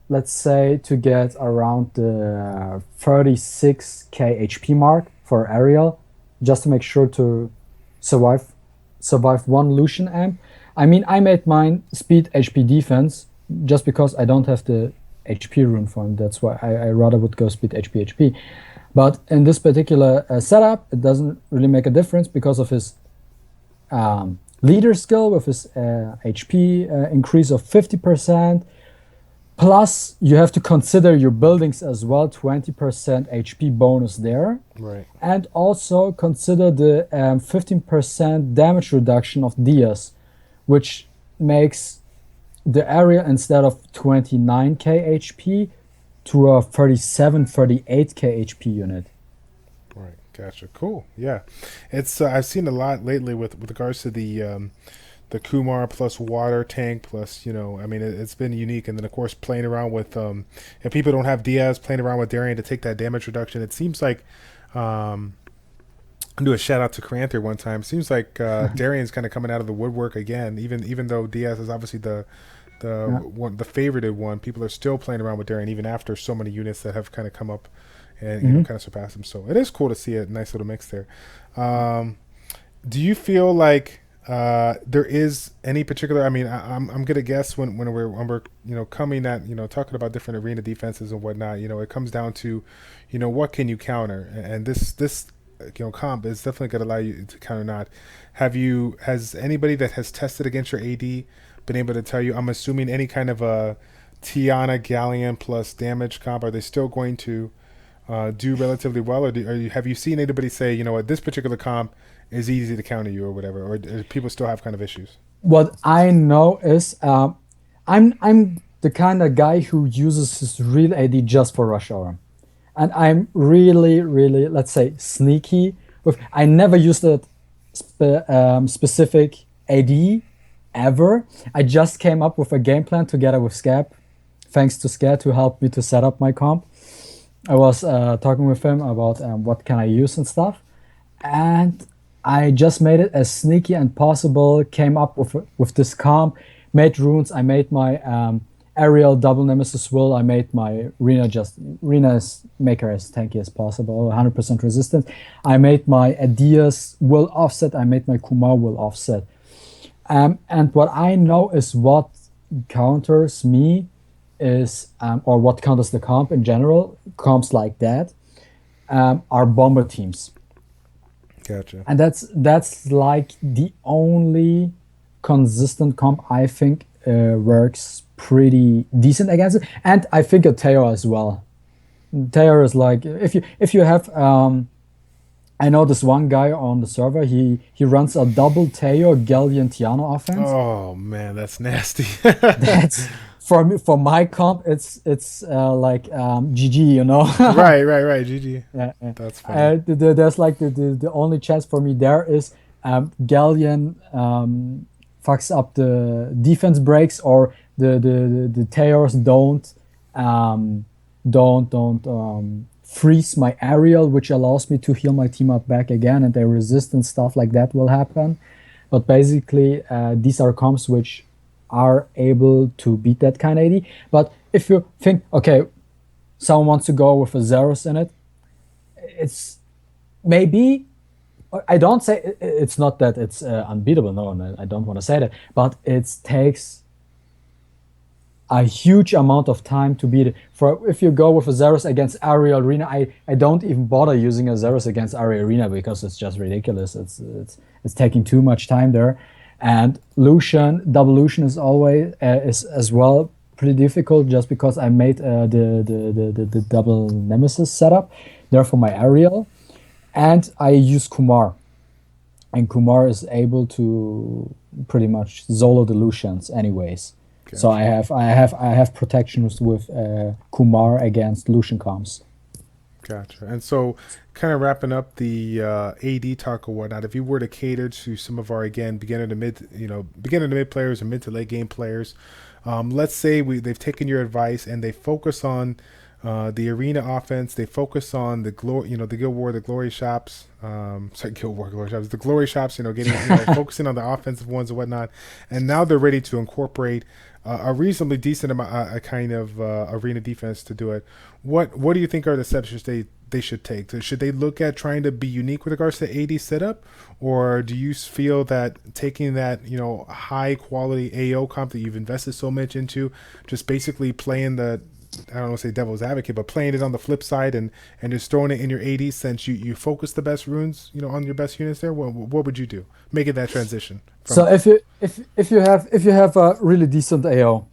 let's say, to get around the 36k HP mark for Ariel, just to make sure to survive one Lucian amp. I mean, I made mine speed HP defense just because I don't have the HP rune for him. That's why I rather would go speed HP. But in this particular setup, it doesn't really make a difference because of his leader skill with his HP increase of 50%. Plus, you have to consider your buildings as well, 20% HP bonus there. Right. And also consider the 15% damage reduction of Diaz, which makes the area, instead of 29k HP, to a 38k HP unit. Right. Gotcha. Cool. Yeah. It's I've seen a lot lately with regards to the Kumar plus water tank plus, I mean, it's been unique. And then, of course, playing around with, if people don't have Diaz, playing around with Darian to take that damage reduction. It seems like, I'll do a shout out to Cranther one time. It seems like Darian's kind of coming out of the woodwork again, even though Diaz is obviously the favorited one. People are still playing around with Darian even after so many units that have kind of come up and kind of surpassed him. So it is cool to see a nice little mix there. Do you feel like there is any particular? I mean, I'm gonna guess when we're coming at talking about different arena defenses and whatnot. It comes down to what can you counter, and this comp is definitely gonna allow you to counter not. Has anybody that has tested against your AD been able to tell you? I'm assuming any kind of a Tiana Galleon plus damage comp, are they still going to do relatively well, or have you seen anybody say this particular comp is easy to counter you or whatever, or do people still have kind of issues? What I know is I'm the kind of guy who uses his real AD just for rush hour, and I'm really, really, let's say, sneaky with. I never used a specific AD ever. I just came up with a game plan together with Scap, thanks to Scap to help me to set up my comp. I was talking with him about what can I use and stuff, and I just made it as sneaky and possible. Came up with this comp, made runes. I made my Ariel Double Nemesis will. I made my Rina make her as tanky as possible, 100% resistant. I made my Adias will offset. I made my Kumar will offset. And what I know is what counters me is, or what counters the comp in general, comps like that, are bomber teams. Gotcha. And that's like the only consistent comp I think works pretty decent against it. And I think a Teo as well. Teo is like, if you have I know this one guy on the server, he runs a double Teo Galleon Tiana offense. Oh man, that's nasty. That's for me, for my comp, it's like GG, Right, GG. Yeah. That's funny. There's like the only chance for me there is Galleon fucks up the defense breaks, or the Teos don't freeze my Ariel, which allows me to heal my team up back again, and their resistance stuff like that will happen. But basically, these are comps which are able to beat that kind of AD. But if you think, okay, someone wants to go with a Zeros in it, it's maybe, I don't say it's not that it's unbeatable, no, I don't want to say that, but it takes a huge amount of time to beat it. If you go with a Zeros against Ariel Arena, I don't even bother using a Zeros against Ariel Arena because it's just ridiculous. It's taking too much time there. And double Lucian is always is as well pretty difficult, just because I made the double Nemesis setup there for my Ariel, and I use Kumar, and Kumar is able to pretty much solo the Lucians anyways. Gotcha. So I have protections with Kumar against Lucian comps. Gotcha. And so, kind of wrapping up the AD talk or whatnot, if you were to cater to some of our, again, beginner to mid players and mid to late game players, let's say they've taken your advice and they focus on The arena offense, they focus on the glory, the Guild War, the glory shops. Sorry, Guild War, glory shops, the glory shops. Getting focusing on the offensive ones and whatnot. And now they're ready to incorporate a reasonably decent amount, a kind of arena defense to do it. What do you think are the steps they should take? So should they look at trying to be unique with regards to AD setup, or do you feel that taking that high quality AO comp that you've invested so much into, just basically playing the, I don't want to say devil's advocate, but playing it on the flip side and just throwing it in your AD, since you focus the best runes on your best units there? What would you do? Making that transition. So if you have a really decent AO,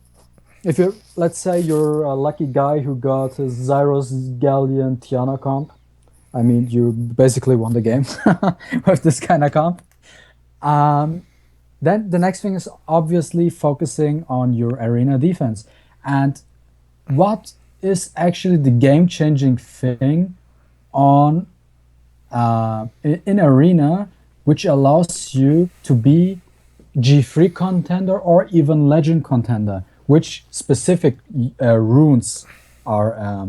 if you, let's say you're a lucky guy who got a Zyros Galleon Tiana comp, I mean, you basically won the game with this kind of comp. Then the next thing is obviously focusing on your arena defense. And what is actually the game-changing thing on in arena, which allows you to be G3 contender or even legend contender? Which specific runes are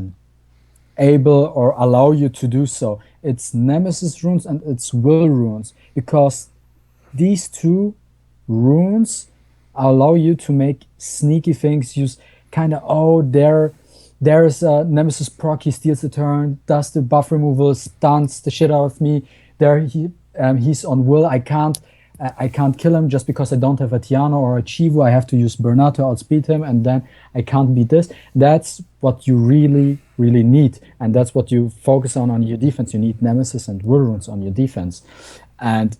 able or allow you to do so? It's Nemesis runes and it's Will runes, because these two runes allow you to make sneaky things. Use kind of, there's a Nemesis proc, he steals the turn, does the buff removal, stuns the shit out of me. He's on Will. I can't kill him just because I don't have a Tiana or a Chivo. I have to use Bernard to outspeed him, and then I can't beat this. That's what you really, really need, and that's what you focus on your defense. You need Nemesis and Will runes on your defense. And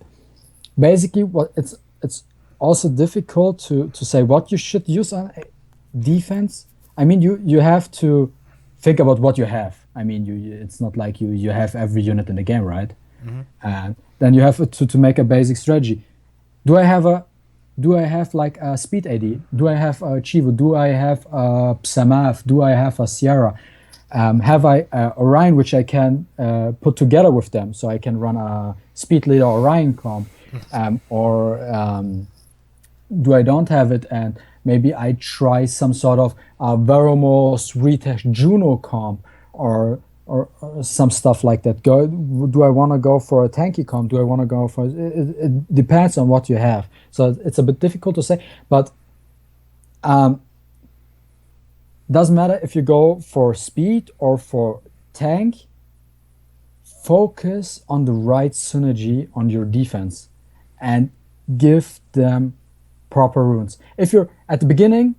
basically, it's also difficult to say what you should use on defense. I mean, you have to think about what you have. I mean, it's not like you have every unit in the game, right? Mm-hmm. And then you have to make a basic strategy. Do I have like a speed AD? Do I have a Chivo? Do I have a Psamath? Do I have a Sierra? Have I Orion, which I can put together with them, so I can run a speed leader Orion comp, or do I don't have it, and maybe I try some sort of Veromos Retech Juno comp, or some stuff like that. Do I want to go for a tanky comp? Do I want to go for it depends on what you have. So it's a bit difficult to say, but doesn't matter if you go for speed or for tank. Focus on the right synergy on your defense and give them proper runes. If you're at the beginning,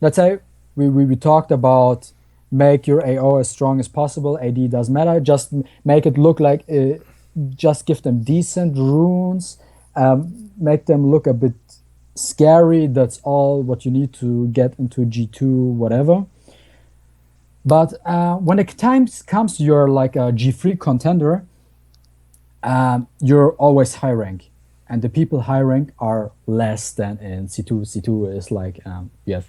let's say we talked about make your AO as strong as possible. AD doesn't matter. Just make it look like, just give them decent runes. Make them look a bit scary. That's all what you need to get into G2, whatever. But when the time comes, you're like a G3 contender. You're always high rank, and the people high rank are less than in C2. C2 is like you have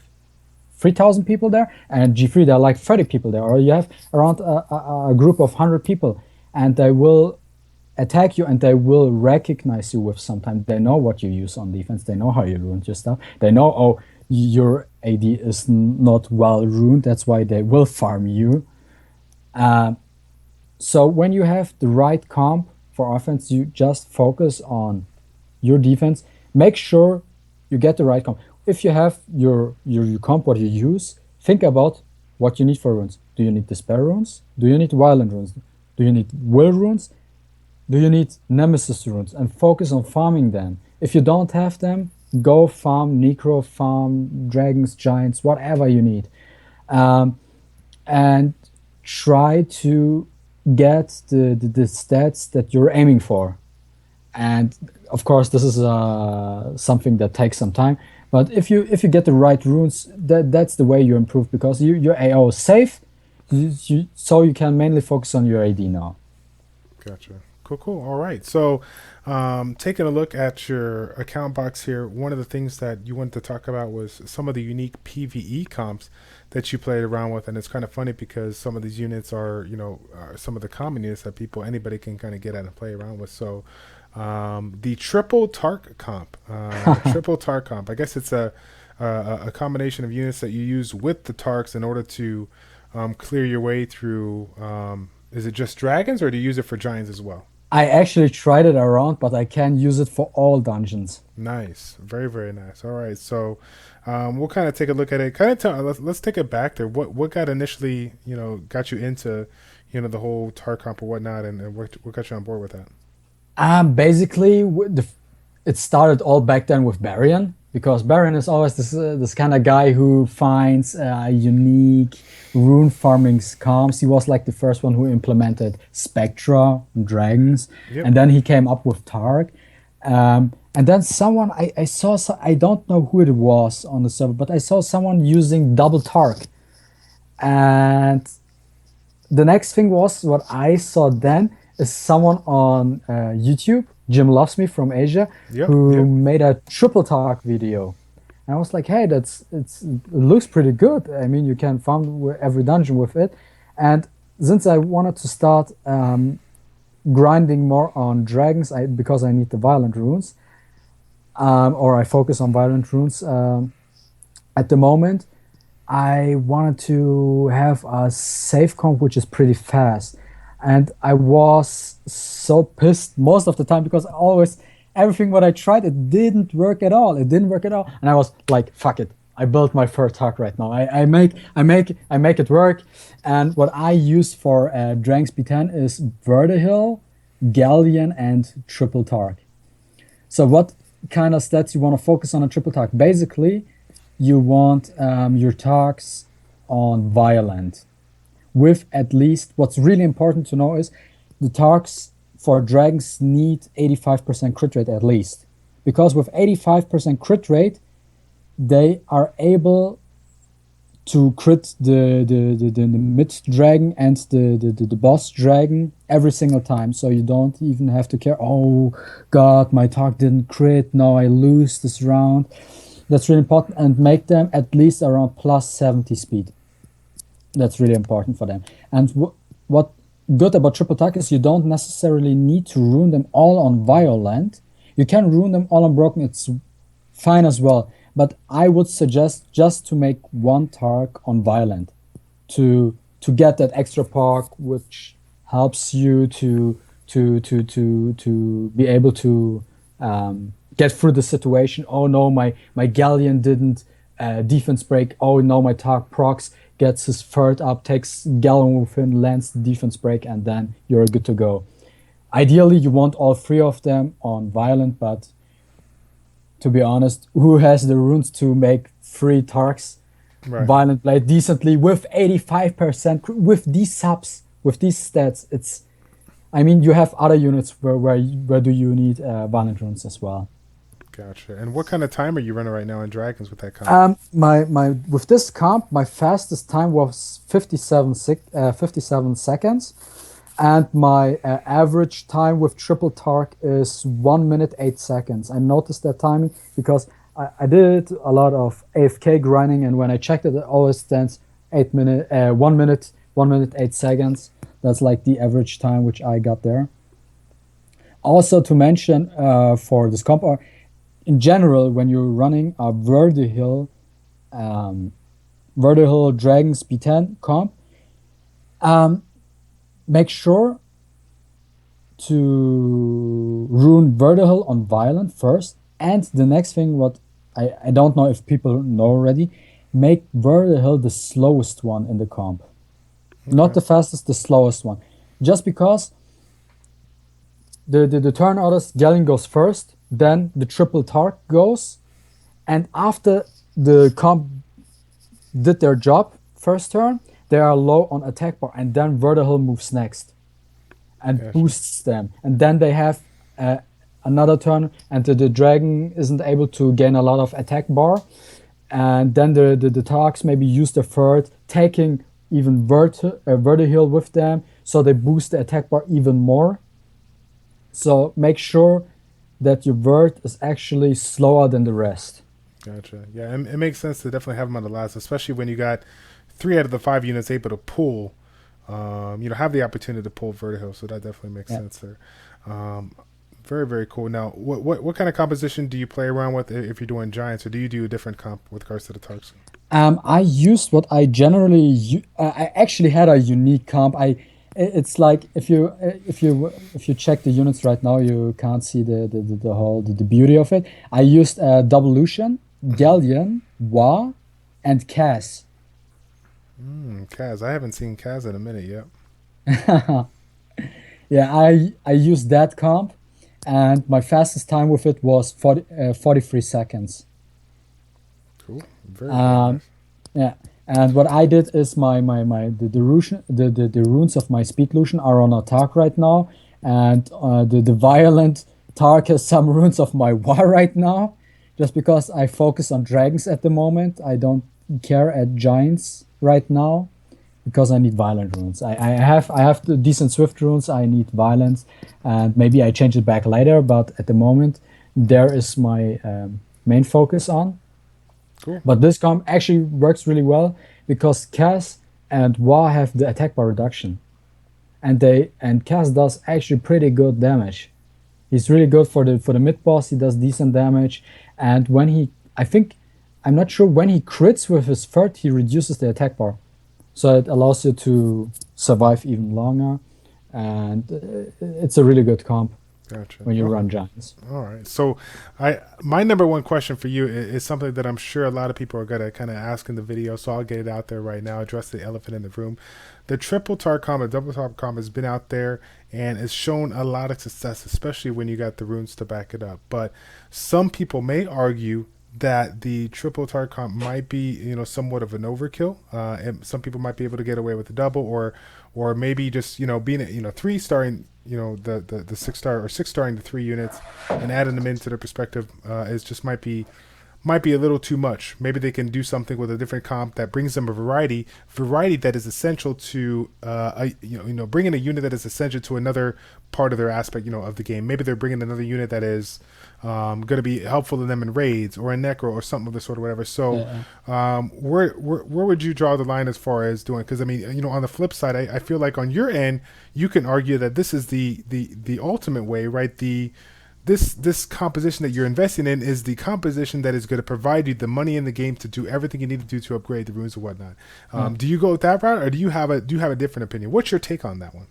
3,000 people there, and G3 there are like 30 people there, or you have around a group of 100 people, and they will attack you and they will recognize you with sometimes. They know what you use on defense, they know how you ruin your stuff, they know, oh, your AD is not well ruined, that's why they will farm you. So when you have the right comp for offense, you just focus on your defense. Make sure you get the right comp. If you have your comp, what you use, think about what you need for runes. Do you need Despair runes? Do you need Violent runes? Do you need Will runes? Do you need Nemesis runes? And focus on farming them. If you don't have them, go farm Necro, farm Dragons, Giants, whatever you need. And try to get the stats that you're aiming for. And of course, this is something that takes some time. But if you get the right runes, that's the way you improve, because your AO is safe, so you can mainly focus on your AD now. Gotcha. Cool. All right. So taking a look at your account box here, one of the things that you wanted to talk about was some of the unique PvE comps that you played around with. And it's kind of funny because some of these units are, some of the common units that anybody can kind of get at and play around with. So the triple Tarq comp, I guess it's a combination of units that you use with the Tarqs in order to clear your way through. Is it just dragons, or do you use it for giants as well? I actually tried it around, but I can use it for all dungeons. Nice, very very nice. All right, so we'll kind of take a look at it. Kind of tell let's take it back there. What got initially got you into the whole Tarq comp or whatnot, and what got you on board with that? Basically, it started all back then with Barian, because Barian is always this kind of guy who finds unique rune farming comps. He was like the first one who implemented Spectra and Dragons, Yep. and then he came up with Tarq. And then someone I saw, I don't know who it was on the server, but I saw someone using double Tarq. And the next thing was what I saw then is someone on YouTube, Jim Loves Me from Asia, Yep. who Yep. made a triple Tarq video. And I was like, hey, it looks pretty good. I mean, you can farm every dungeon with it. And since I wanted to start grinding more on dragons, because I need the violent runes, or I focus on violent runes at the moment. I wanted to have a save comp which is pretty fast, and I was so pissed most of the time because everything what I tried, it didn't work at all. It didn't work at all, and I was like, "Fuck it! I built my third Tarq right now. I make it work." And what I use for Dragons B10 is Vertihill, Galleon, and triple Tarq. So what kind of stats you want to focus on a triple Tarq? Basically, you want your Tarqs on violent with at least, what's really important to know is the Tarqs for dragons need 85% crit rate at least, because with 85% crit rate they are able to crit the mid dragon and the boss dragon every single time, so you don't even have to care, oh god, my Tarq didn't crit, now I lose this round. That's really important, and make them at least around plus 70 speed. That's really important for them. And what good about triple Tarq is you don't necessarily need to rune them all on violent. You can rune them all on broken, it's fine as well. But I would suggest just to make one Tarq on violent to get that extra park, which helps you to be able to get through the situation. Oh no, my Galleon didn't defense break. Oh no, my Tarq procs, gets his third up, takes Galleon within, lands the defense break, and then you're good to go. Ideally, you want all three of them on violent, but to be honest, who has the runes to make three Tarqs Right. violent play decently with 85% with these subs, with these stats? It's, I mean, you have other units where do you need violent runes as well. Gotcha. And what kind of time are you running right now in dragons with that comp? My with this comp, my fastest time was 57 seconds, and my average time with triple Tarq is 1 minute 8 seconds. I noticed that timing because I did a lot of AFK grinding, and when I checked it, it always stands 1 minute 8 seconds. That's like the average time which I got there. Also to mention for this comp, in general, when you're running a Vertihill Dragons B10 comp, make sure to rune Vertihill on violent first. And the next thing, what I don't know if people know already, make Vertihill the slowest one in the comp. Okay. Not the fastest, the slowest one. Just because the turn orders, Galleon goes first, then the triple Tarq goes, and after the comp did their job first turn, they are low on attack bar, and then Vertihill moves next and boosts them, and then they have another turn, and the dragon isn't able to gain a lot of attack bar, and then the Tarqs maybe use the third, taking even Vertihill with them, so they boost the attack bar even more. So make sure that your Vert is actually slower than the rest. Gotcha. Yeah, it makes sense to definitely have them on the last, especially when you got 3 out of the 5 units able to pull, have the opportunity to pull Vertihill. So that definitely makes sense there. Very, very cool. Now, what kind of composition do you play around with if you're doing giants, or do you do a different comp with regards to the Tarqs? I used what I generally I actually had a unique comp. It's like if you check the units right now, you can't see the whole the beauty of it. I used Devolution, Hmm. Galleon, Wa, and Cass. Kaz, I haven't seen Kaz in a minute yet. Yeah, I used that comp, and my fastest time with it was 43 seconds. Cool. Very, very Um, nice. Yeah, and what I did is the runes of my speed lution are on a Tarq right now, and the violent Tarq has some runes of my war right now, just because I focus on dragons at the moment. I don't care at giants right now because I need violent runes. I have the decent swift runes. I need violence, and maybe I change it back later. But at the moment, there is my main focus on. Cool. But this comp actually works really well because Cass and Wa have the attack bar reduction, and Cass does actually pretty good damage. He's really good for the mid boss. He does decent damage, and when I think, I'm not sure when he crits with his third, he reduces the attack bar, so it allows you to survive even longer, and it's a really good comp Gotcha. when you Okay. run giants. All right. So, my number one question for you is something that I'm sure a lot of people are gonna kind of ask in the video. So I'll get it out there right now. Address the elephant in the room. The triple Tarq combo, double Tarq combo has been out there and it's shown a lot of success, especially when you got the runes to back it up. But some people may argue that the triple Tarq comp might be, somewhat of an overkill. And some people might be able to get away with the double, or maybe just being three starring the 6 star or 6 starring the three units and adding them into the perspective is just might be a little too much. Maybe they can do something with a different comp that brings them a variety that is essential to bringing a unit that is essential to another part of their aspect of the game. Maybe they're bringing another unit that is going to be helpful to them in raids or in necro or something of the sort or whatever. So Yeah. where would you draw the line as far as doing? Because I mean, on the flip side, I feel like on your end, you can argue that this is the ultimate way, right? This composition that you're investing in is the composition that is going to provide you the money in the game to do everything you need to do to upgrade the runes and whatnot. Yeah. Do you go with that route, or do you have a different opinion? What's your take on that one?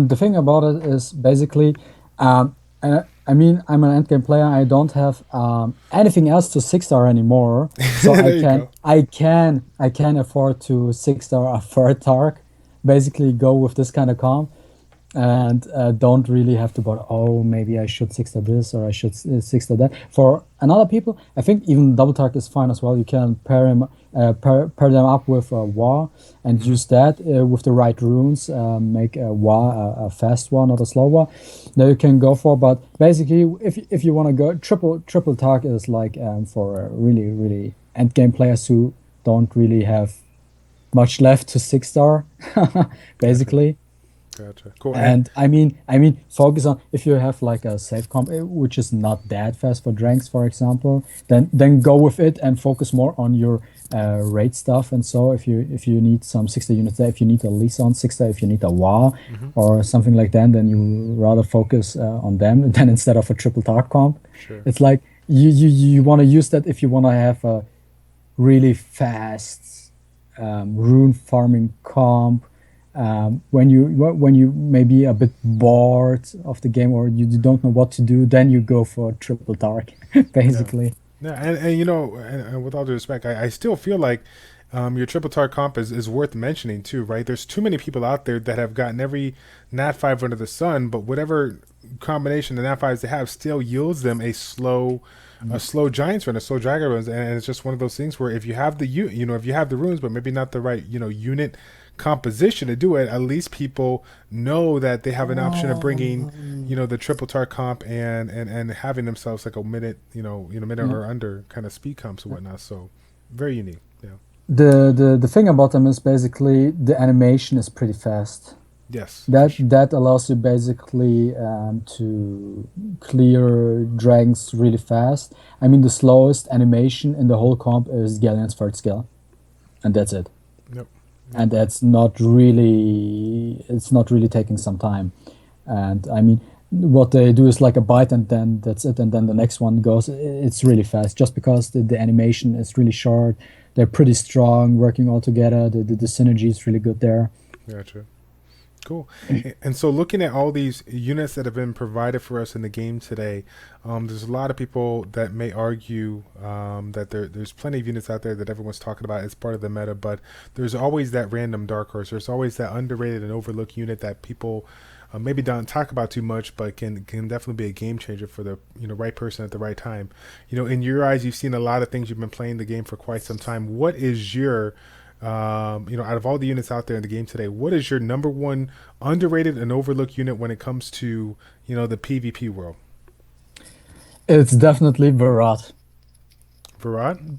The thing about it is basically, I mean, I'm an endgame player. I don't have anything else to 6 star anymore, so I There you can go. I can I can afford to 6 star a third Tark. Basically, go with this kind of comp, and don't really have to bother. Oh, maybe I should 6 this or I should 6 that. For another people, I think even double Tark is fine as well. You can pair them up with War and Hmm. use that with the right runes. Make a War a fast one, not a slow one. That you can go for. But basically, if you want to go triple Tark is like for really really end game players who don't really have much left to 6 star, Gotcha. basically. Gotcha. Cool. And And I mean, focus on if you have like a safe comp, which is not that fast for dranks, for example, then go with it and focus more on your raid stuff. And so if you need some 60 units there, if you need a Lisa on 60, if you need a WA hmm or something like that, then you rather focus on them than instead of a triple Tark comp. sure. It's like you want to use that if you want to have a really fast rune farming comp when you may be a bit bored of the game or you don't know what to do, then you go for triple dark, Yeah. basically. Yeah, and with all due respect, I still feel like your triple tar comp is worth mentioning too, right? There's too many people out there that have gotten every Nat 5 under the sun, but whatever combination of Nat 5s they have still yields them a slow Giants run, a slow Dragon runs, and it's just one of those things where if you have if you have the runes, but maybe not the right unit composition to do it, at least people know that they have an option of bringing Um, the triple tar comp and having themselves like a minute minute yeah. or under kind of speed comps and whatnot. So very unique. Yeah. The thing about them is basically the animation is pretty fast. Yes, for That sure. that allows you basically to clear dragons really fast. I mean, the slowest animation in the whole comp is Galleon's third skill, and that's it. Yep. Yep. And that's not really it's not really taking some time. And I mean, what they do is like a bite and then that's it, and then the next one goes. It's really fast, just because the animation is really short. They're pretty strong, working all together. The synergy is really good there. Gotcha. Cool. And so looking at all these units that have been provided for us in the game today, there's a lot of people that may argue that there's plenty of units out there that everyone's talking about as part of the meta, but there's always that random dark horse. There's always that underrated and overlooked unit that people maybe don't talk about too much, but can definitely be a game changer for the right person at the right time. In your eyes, you've seen a lot of things. You've been playing the game for quite some time. What is your out of all the units out there in the game today, what is your number one underrated and overlooked unit when it comes to the PvP world? It's definitely Verad. Verad?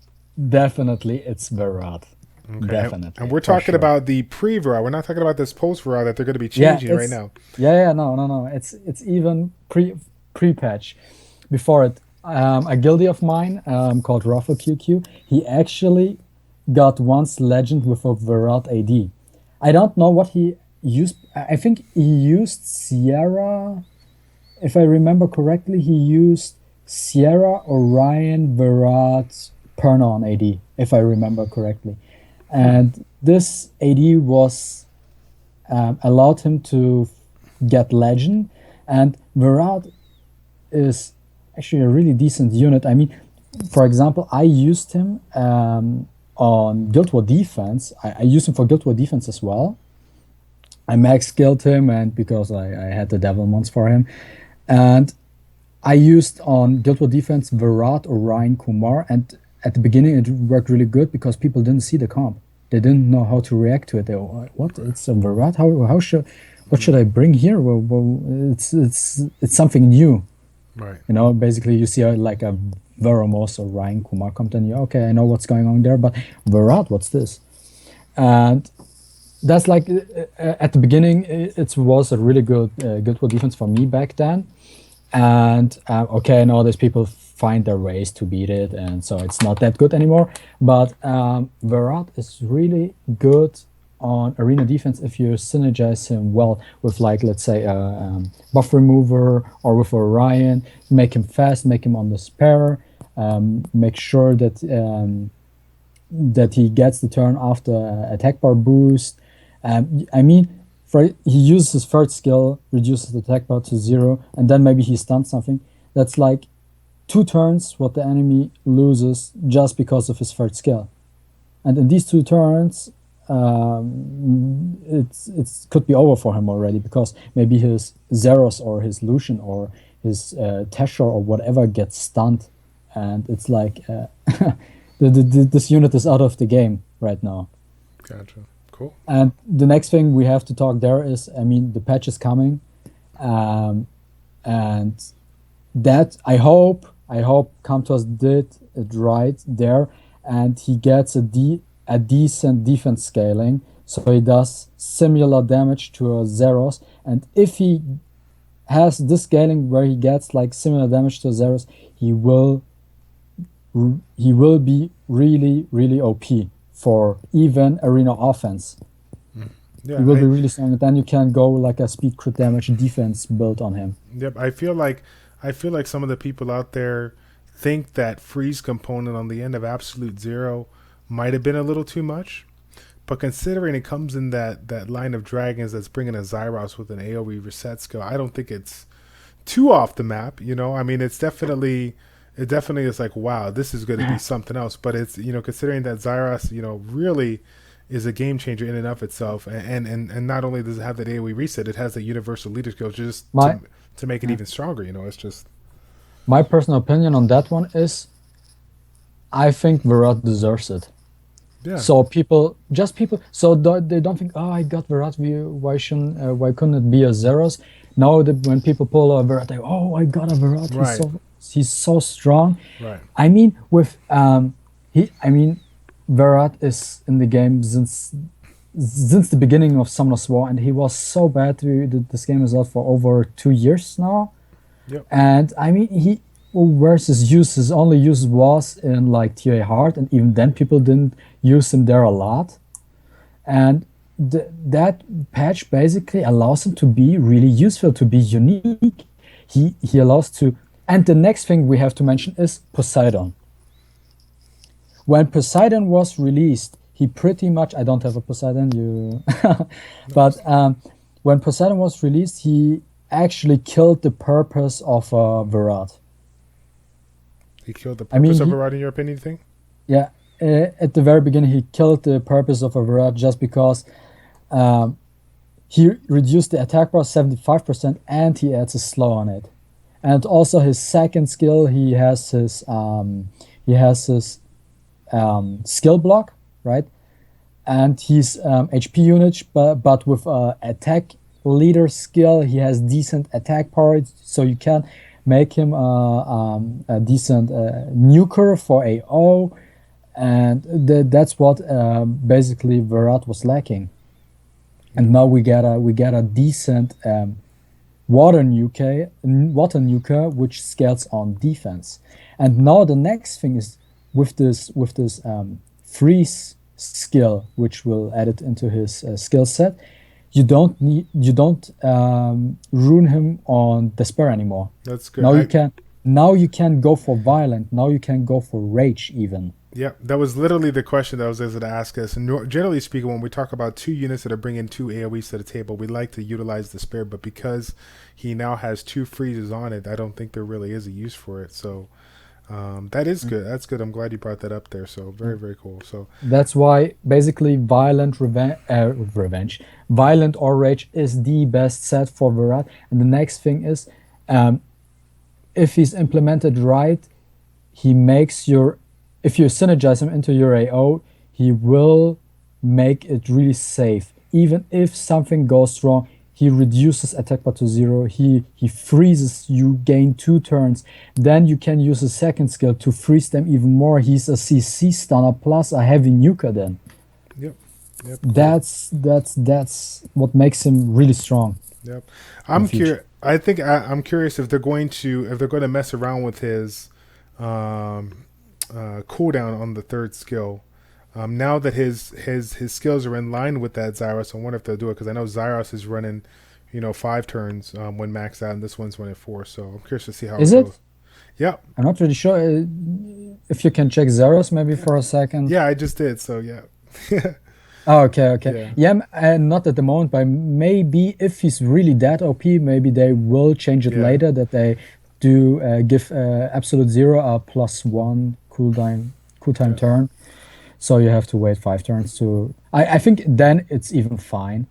Definitely, it's Verad. Okay. Definitely. And we're talking about the pre-Verad. We're not talking about this post-Verad that they're going to be changing right now. Yeah, no. It's even pre-patch. Before it, a guildie of mine called RuffleQQ, he actually got once legend with a Verad AD. I don't know what he used. I think he used Sierra. If I remember correctly, he used Sierra, Orion, Verad, Perna on AD, if I remember correctly. And this AD was allowed him to get legend. And Verad is actually a really decent unit. I mean, for example, I used him on Guild War Defense. I used him for Guild War Defense as well. I max skilled him, and because I had the Devil Mons for him. And I used on Guild War Defense Verad, Orion, Kumar, and at the beginning it worked really good because people didn't see the comp. They didn't know how to react to it. They were, what? It's a Verad? What should I bring here? Well, it's something new. Right. Basically you see like a Veromos or Orion, Kumar comp, and okay, I know what's going on there, but Verad, what's this? And that's like at the beginning it was a really good Guild War Defense for me back then. And okay, now there's people find their ways to beat it, and so it's not that good anymore. But Verad is really good on arena defense if you synergize him well with, like, let's say buff remover or with Orion. Make him fast, make him on the spare, make sure that that he gets the turn after attack bar boost. I mean, he uses his third skill, reduces the attack bar to 0, and then maybe he stuns something. That's like 2 turns what the enemy loses just because of his third skill. And in these 2 turns, it could be over for him already, because maybe his Zeros or his Lucian or his Teshar or whatever gets stunned, and it's like this unit is out of the game right now. Gotcha. Cool. And the next thing we have to talk there is, I mean, the patch is coming, and that I hope Kamtos did it right there, and he gets a decent defense scaling, so he does similar damage to a Zeros. And if he has this scaling where he gets like similar damage to a Zeros, he will be really OP for even arena offense. Yeah, he will be really strong, and then you can go like a speed crit damage defense build on him. Yep, I feel like some of the people out there think that freeze component on the end of Absolute Zero might have been a little too much, but considering it comes in that line of dragons that's bringing a Zyros with an AoE reset skill, I don't think it's too off the map. I mean, it definitely is like, wow, this is going to be something else. But it's, considering that Zyros, really is a game changer in and of itself, and not only does it have that AoE reset, it has the universal leader skill just to make it even stronger. It's just my personal opinion on that one is, I think Verad deserves it. Yeah. So people, so they don't think, oh, I got Verad, why couldn't it be a Zeros? Now when people pull a Verad, they, oh, I got a Verad. Right. He's so strong. Right. I mean, Verad is in the game since the beginning of Summoner's War, and he was so bad. This game is out for over 2 years now. Yep. And I mean, where's his use? His only use was in like TA Hard, and even then people didn't use him there a lot. And that patch basically allows him to be really useful, to be unique. He allows to. And the next thing we have to mention is Poseidon. When Poseidon was released, he pretty much, I don't have a Poseidon, you, but when Poseidon was released, he actually killed the purpose of Verad. He killed the purpose of Verad, in your opinion, you think? Yeah, at the very beginning, he killed the purpose of a Verad just because he reduced the attack bar 75% and he adds a slow on it. And also his second skill, he has his skill block, right? And he's HP unit, but with attack leader skill, he has decent attack power, so you can make him a decent nuker for AO, and that's what basically Verad was lacking. And now we get a decent water nuker which scales on defense. And now the next thing is with this freeze skill, which will add it into his skill set. You don't ruin him on despair anymore. That's good. Now you can go for violent. Now you can go for rage even. Yeah, that was literally the question that I was going to ask us. And generally speaking, when we talk about two units that are bringing two AoEs to the table, we like to utilize despair. But because he now has two freezes on it, I don't think there really is a use for it. So that is good. That's good. I'm glad you brought that up there. So very, very cool. So that's why basically violent or rage is the best set for Verad. And the next thing is, if he's implemented right, he makes if you synergize him into your AO, he will make it really safe. Even if something goes wrong, he reduces attack bar to 0. He freezes you, gain 2 turns. Then you can use a second skill to freeze them even more. He's a CC stunner plus a heavy nuker then. Yep. Cool. That's what makes him really strong. Yep. I'm curious. I think I'm curious if they're going to mess around with his cooldown on the third skill. Now that his skills are in line with that Zyros, I wonder if they'll do it, because I know Zyros is running, 5 turns when maxed out, and this one's running 4. So I'm curious to see how it goes. Yeah. I'm not really sure if you can check Zyros maybe for a second. Yeah, I just did. So yeah. Oh, okay. Yeah, not at the moment, but maybe if he's really that OP, maybe they will change it later, that they do give absolute 0 a +1 cooltime turn. So you have to wait 5 turns to. I think then it's even fine.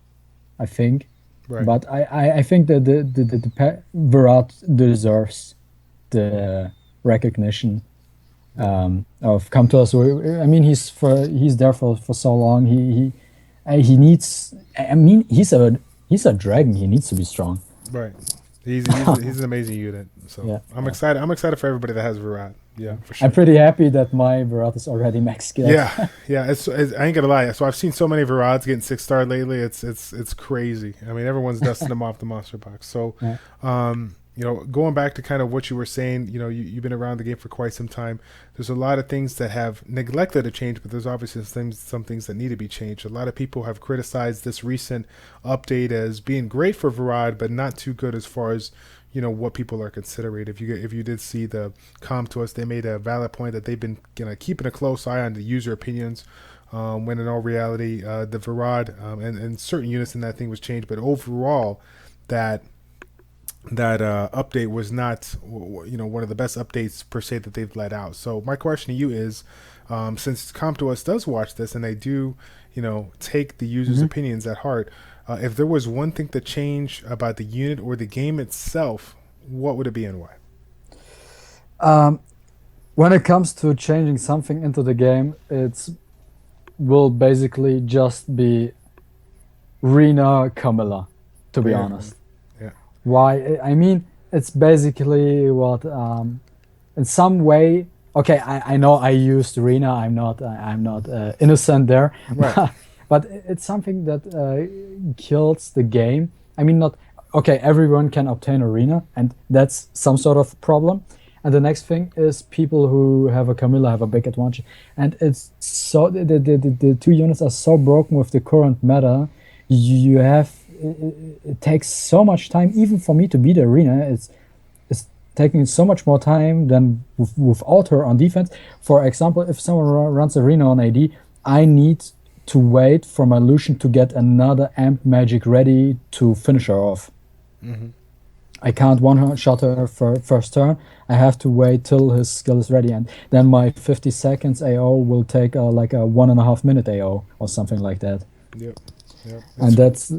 I think, right. But I think that the Verad deserves the recognition of come to us. I mean, he's there for so long. He needs. I mean, he's a dragon. He needs to be strong. Right. He's an amazing unit. So yeah, I'm excited. I'm excited for everybody that has Verad. Yeah, for sure. I'm pretty happy that my Verad is already max skill. Yeah. It's I ain't gonna lie. So I've seen so many Verads getting 6-star lately. It's crazy. I mean, everyone's dusting them off the monster box. So, going back to kind of what you were saying, you've been around the game for quite some time. There's a lot of things that have neglected to change, but there's obviously some things that need to be changed. A lot of people have criticized this recent update as being great for Verad, but not too good as far as what people are considering. If you did see the come to us, they made a valid point that they've been keeping a close eye on the user opinions, when in all reality the Verad and certain units in that thing was changed, but overall that update was not one of the best updates per se that they've let out. So my question to you is, since CompToUs does watch this and they do take the users' opinions at heart, if there was one thing to change about the unit or the game itself, what would it be and why? When it comes to changing something into the game, it will basically just be Rena Camilla, to be honest. Yeah. Why? I mean, it's basically what in some way. Okay, I know I used Rena. I'm not innocent there. Right. But it's something that kills the game. I mean, not okay. Everyone can obtain Arena, and that's some sort of problem. And the next thing is people who have a Camilla have a big advantage. And it's so the 2 units are so broken with the current meta. You have it takes so much time, even for me to beat Arena. taking so much more time than without her on defense. For example, if someone runs arena on AD, I need to wait for my Lucian to get another amp magic ready to finish her off. I can't one-shot her first turn. I have to wait till his skill is ready, and then my 50 seconds AO will take like a 1.5 minute AO or something like that. Yep. And that's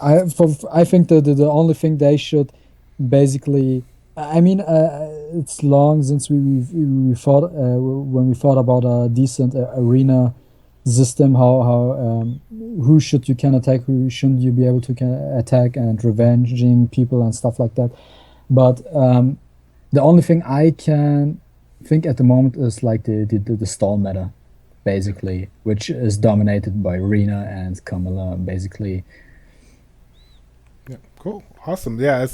I think the only thing they should basically. I mean, it's long since we thought when we thought about a decent arena system. Who should you can attack, who shouldn't you be able to attack, and revenging people and stuff like that. But the only thing I can think at the moment is like the stall meta, basically, which is dominated by Rina and Camilla, basically. Yeah, cool, awesome. Yeah,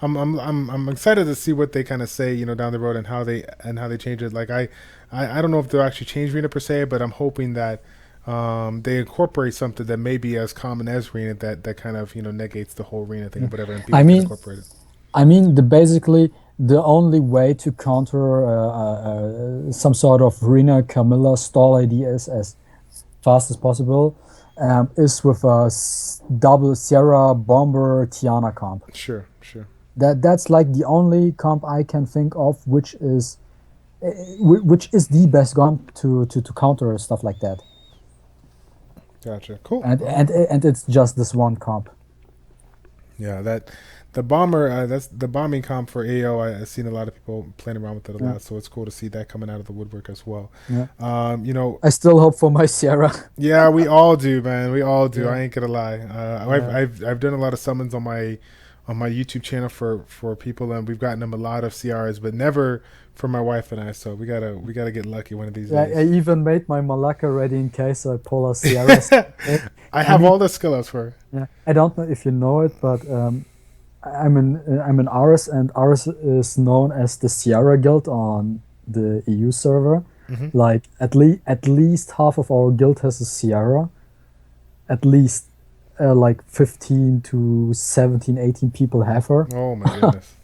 I'm excited to see what they kind of say, down the road, and how they change it. Like I don't know if they'll actually change Rina per se, but I'm hoping that they incorporate something that may be as common as Rena that kind of negates the whole Rena thing or whatever, and people can incorporate it. I mean, basically the only way to counter some sort of Rena Camilla stall ID is as fast as possible is with a double Sierra Bomber Tiana comp. Sure. That's like the only comp I can think of which is the best comp to counter stuff like that. Gotcha. Cool. And it's just this one comp. Yeah, the bomber, that's the bombing comp for AO. I've seen a lot of people playing around with it a lot, so it's cool to see that coming out of the woodwork as well. Yeah. I still hope for my Sierra. Yeah, we all do, man. We all do. Yeah. I ain't gonna lie. I've done a lot of summons on my YouTube channel for people, and we've gotten them a lot of CRs, but never for my wife and I. So we gotta get lucky one of these days. I even made my Malaka ready in case I pull a Sierra. I have all the skill ups for her. Yeah, I don't know if you know it, but I'm in Ares, and Ares is known as the Sierra guild on the EU server. Like at least half of our guild has a Sierra. At least like 15 to 17, 18 people have her. Oh my goodness.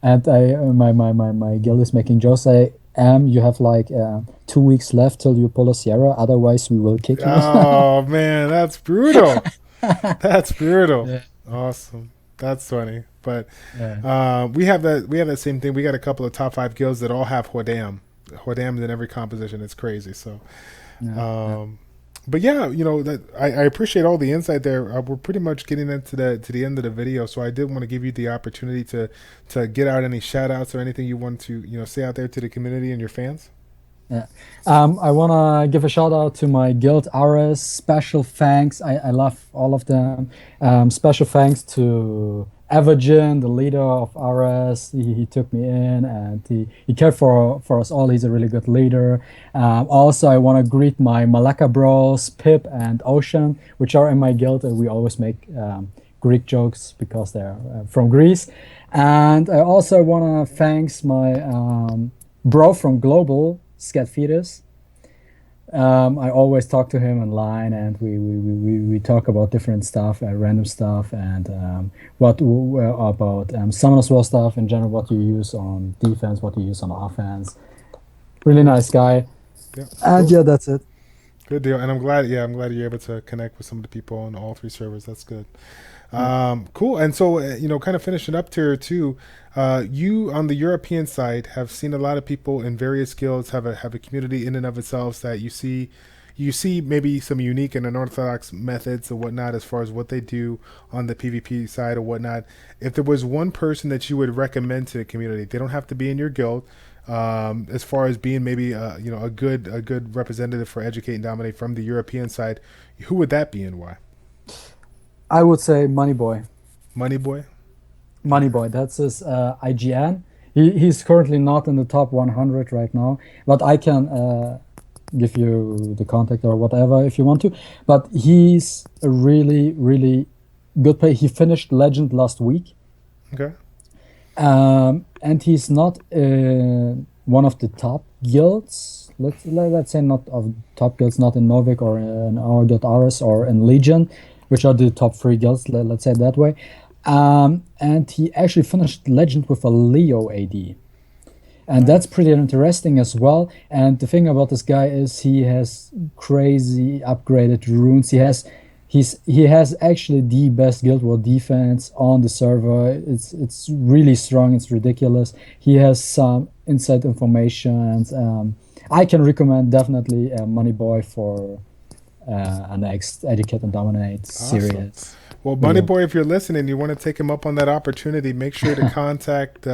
And my guild is making jokes. You have like 2 weeks left till you pull a Sierra, otherwise we will kick you. Oh man, that's brutal. That's brutal. Yeah. Awesome. That's funny. But Yeah. we have that same thing. We got a couple of top 5 guilds that all have Hordam. Hordam's in every composition. It's crazy. So but yeah, that I appreciate all the insight there. We're pretty much getting into the end of the video, so I did want to give you the opportunity to get out any shout outs or anything you want to say out there to the community and your fans. Yeah, I want to give a shout out to my guild Ares. Special thanks. I love all of them. Special thanks to Evergen, the leader of Ares. He took me in, and he cared for us all. He's a really good leader. Also, I want to greet my Malaka bros, Pip and Ocean, which are in my guild. And we always make Greek jokes because they're from Greece. And I also want to thanks my bro from Global, Scat Fetus. I always talk to him online, and we talk about different stuff, random stuff, and about Summoners War stuff in general, what you use on defense, what you use on offense. Really nice guy. Yeah, and cool. yeah, that's it. Good deal. And I'm glad you're able to connect with some of the people on all 3 servers. That's good. Cool. And so, kind of finishing up here too, you on the European side have seen a lot of people in various guilds have a community in and of itself that you see maybe some unique and unorthodox methods or whatnot as far as what they do on the PvP side or whatnot. If there was one person that you would recommend to the community, they don't have to be in your guild, as far as being maybe a good representative for Educate and Dominate from the European side, who would that be and why? I would say Moneyboy. Moneyboy? Moneyboy, that's his IGN. He's currently not in the top 100 right now, but I can give you the contact or whatever if you want to. But he's a really, really good player. He finished Legend last week. Okay. And he's not one of the top guilds. Let's say not of top guilds, not in Novik or in our guild Ares or in Legion, which are the top 3 guilds, let's say it that way. And he actually finished Legend with a Leo AD. And that's pretty interesting as well. And the thing about this guy is he has crazy upgraded runes. He has actually the best Guild War defense on the server. It's really strong. It's ridiculous. He has some inside information. And I can recommend definitely Money Boy for a next Educate and Dominate Awesome. series. Well, Bunny Boy, if you're listening, you want to take him up on that opportunity, make sure to contact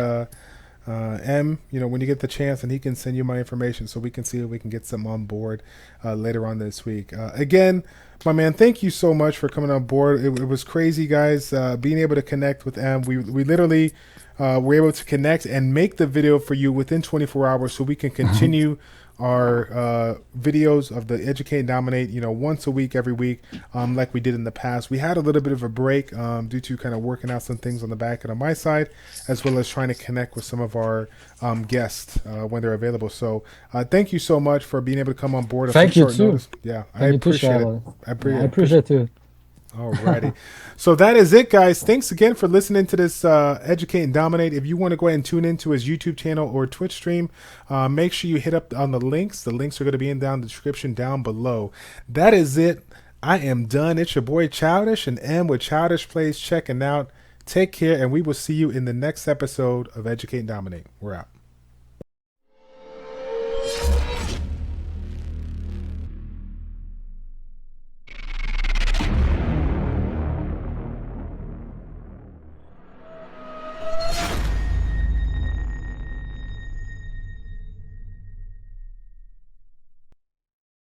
M, when you get the chance, and he can send you my information so we can see if we can get some on board later on this week. Again, my man, thank you so much for coming on board. It was crazy, guys, being able to connect with M. We literally were able to connect and make the video for you within 24 hours so we can continue our videos of the Educate and Dominate, once a week, every week, like we did in the past. We had a little bit of a break due to kind of working out some things on the back end on my side, as well as trying to connect with some of our guests when they're available. So thank you so much for being able to come on board. Thank you too. Notice. Yeah, I appreciate it. I appreciate it too. Alrighty. So that is it, guys. Thanks again for listening to this Educate and Dominate. If you want to go ahead and tune into his YouTube channel or Twitch stream, make sure you hit up on the links. The links are going to be in down the description down below. That is it. I am done. It's your boy Childish and M with ChildishPlays checking out. Take care, and we will see you in the next episode of Educate and Dominate. We're out.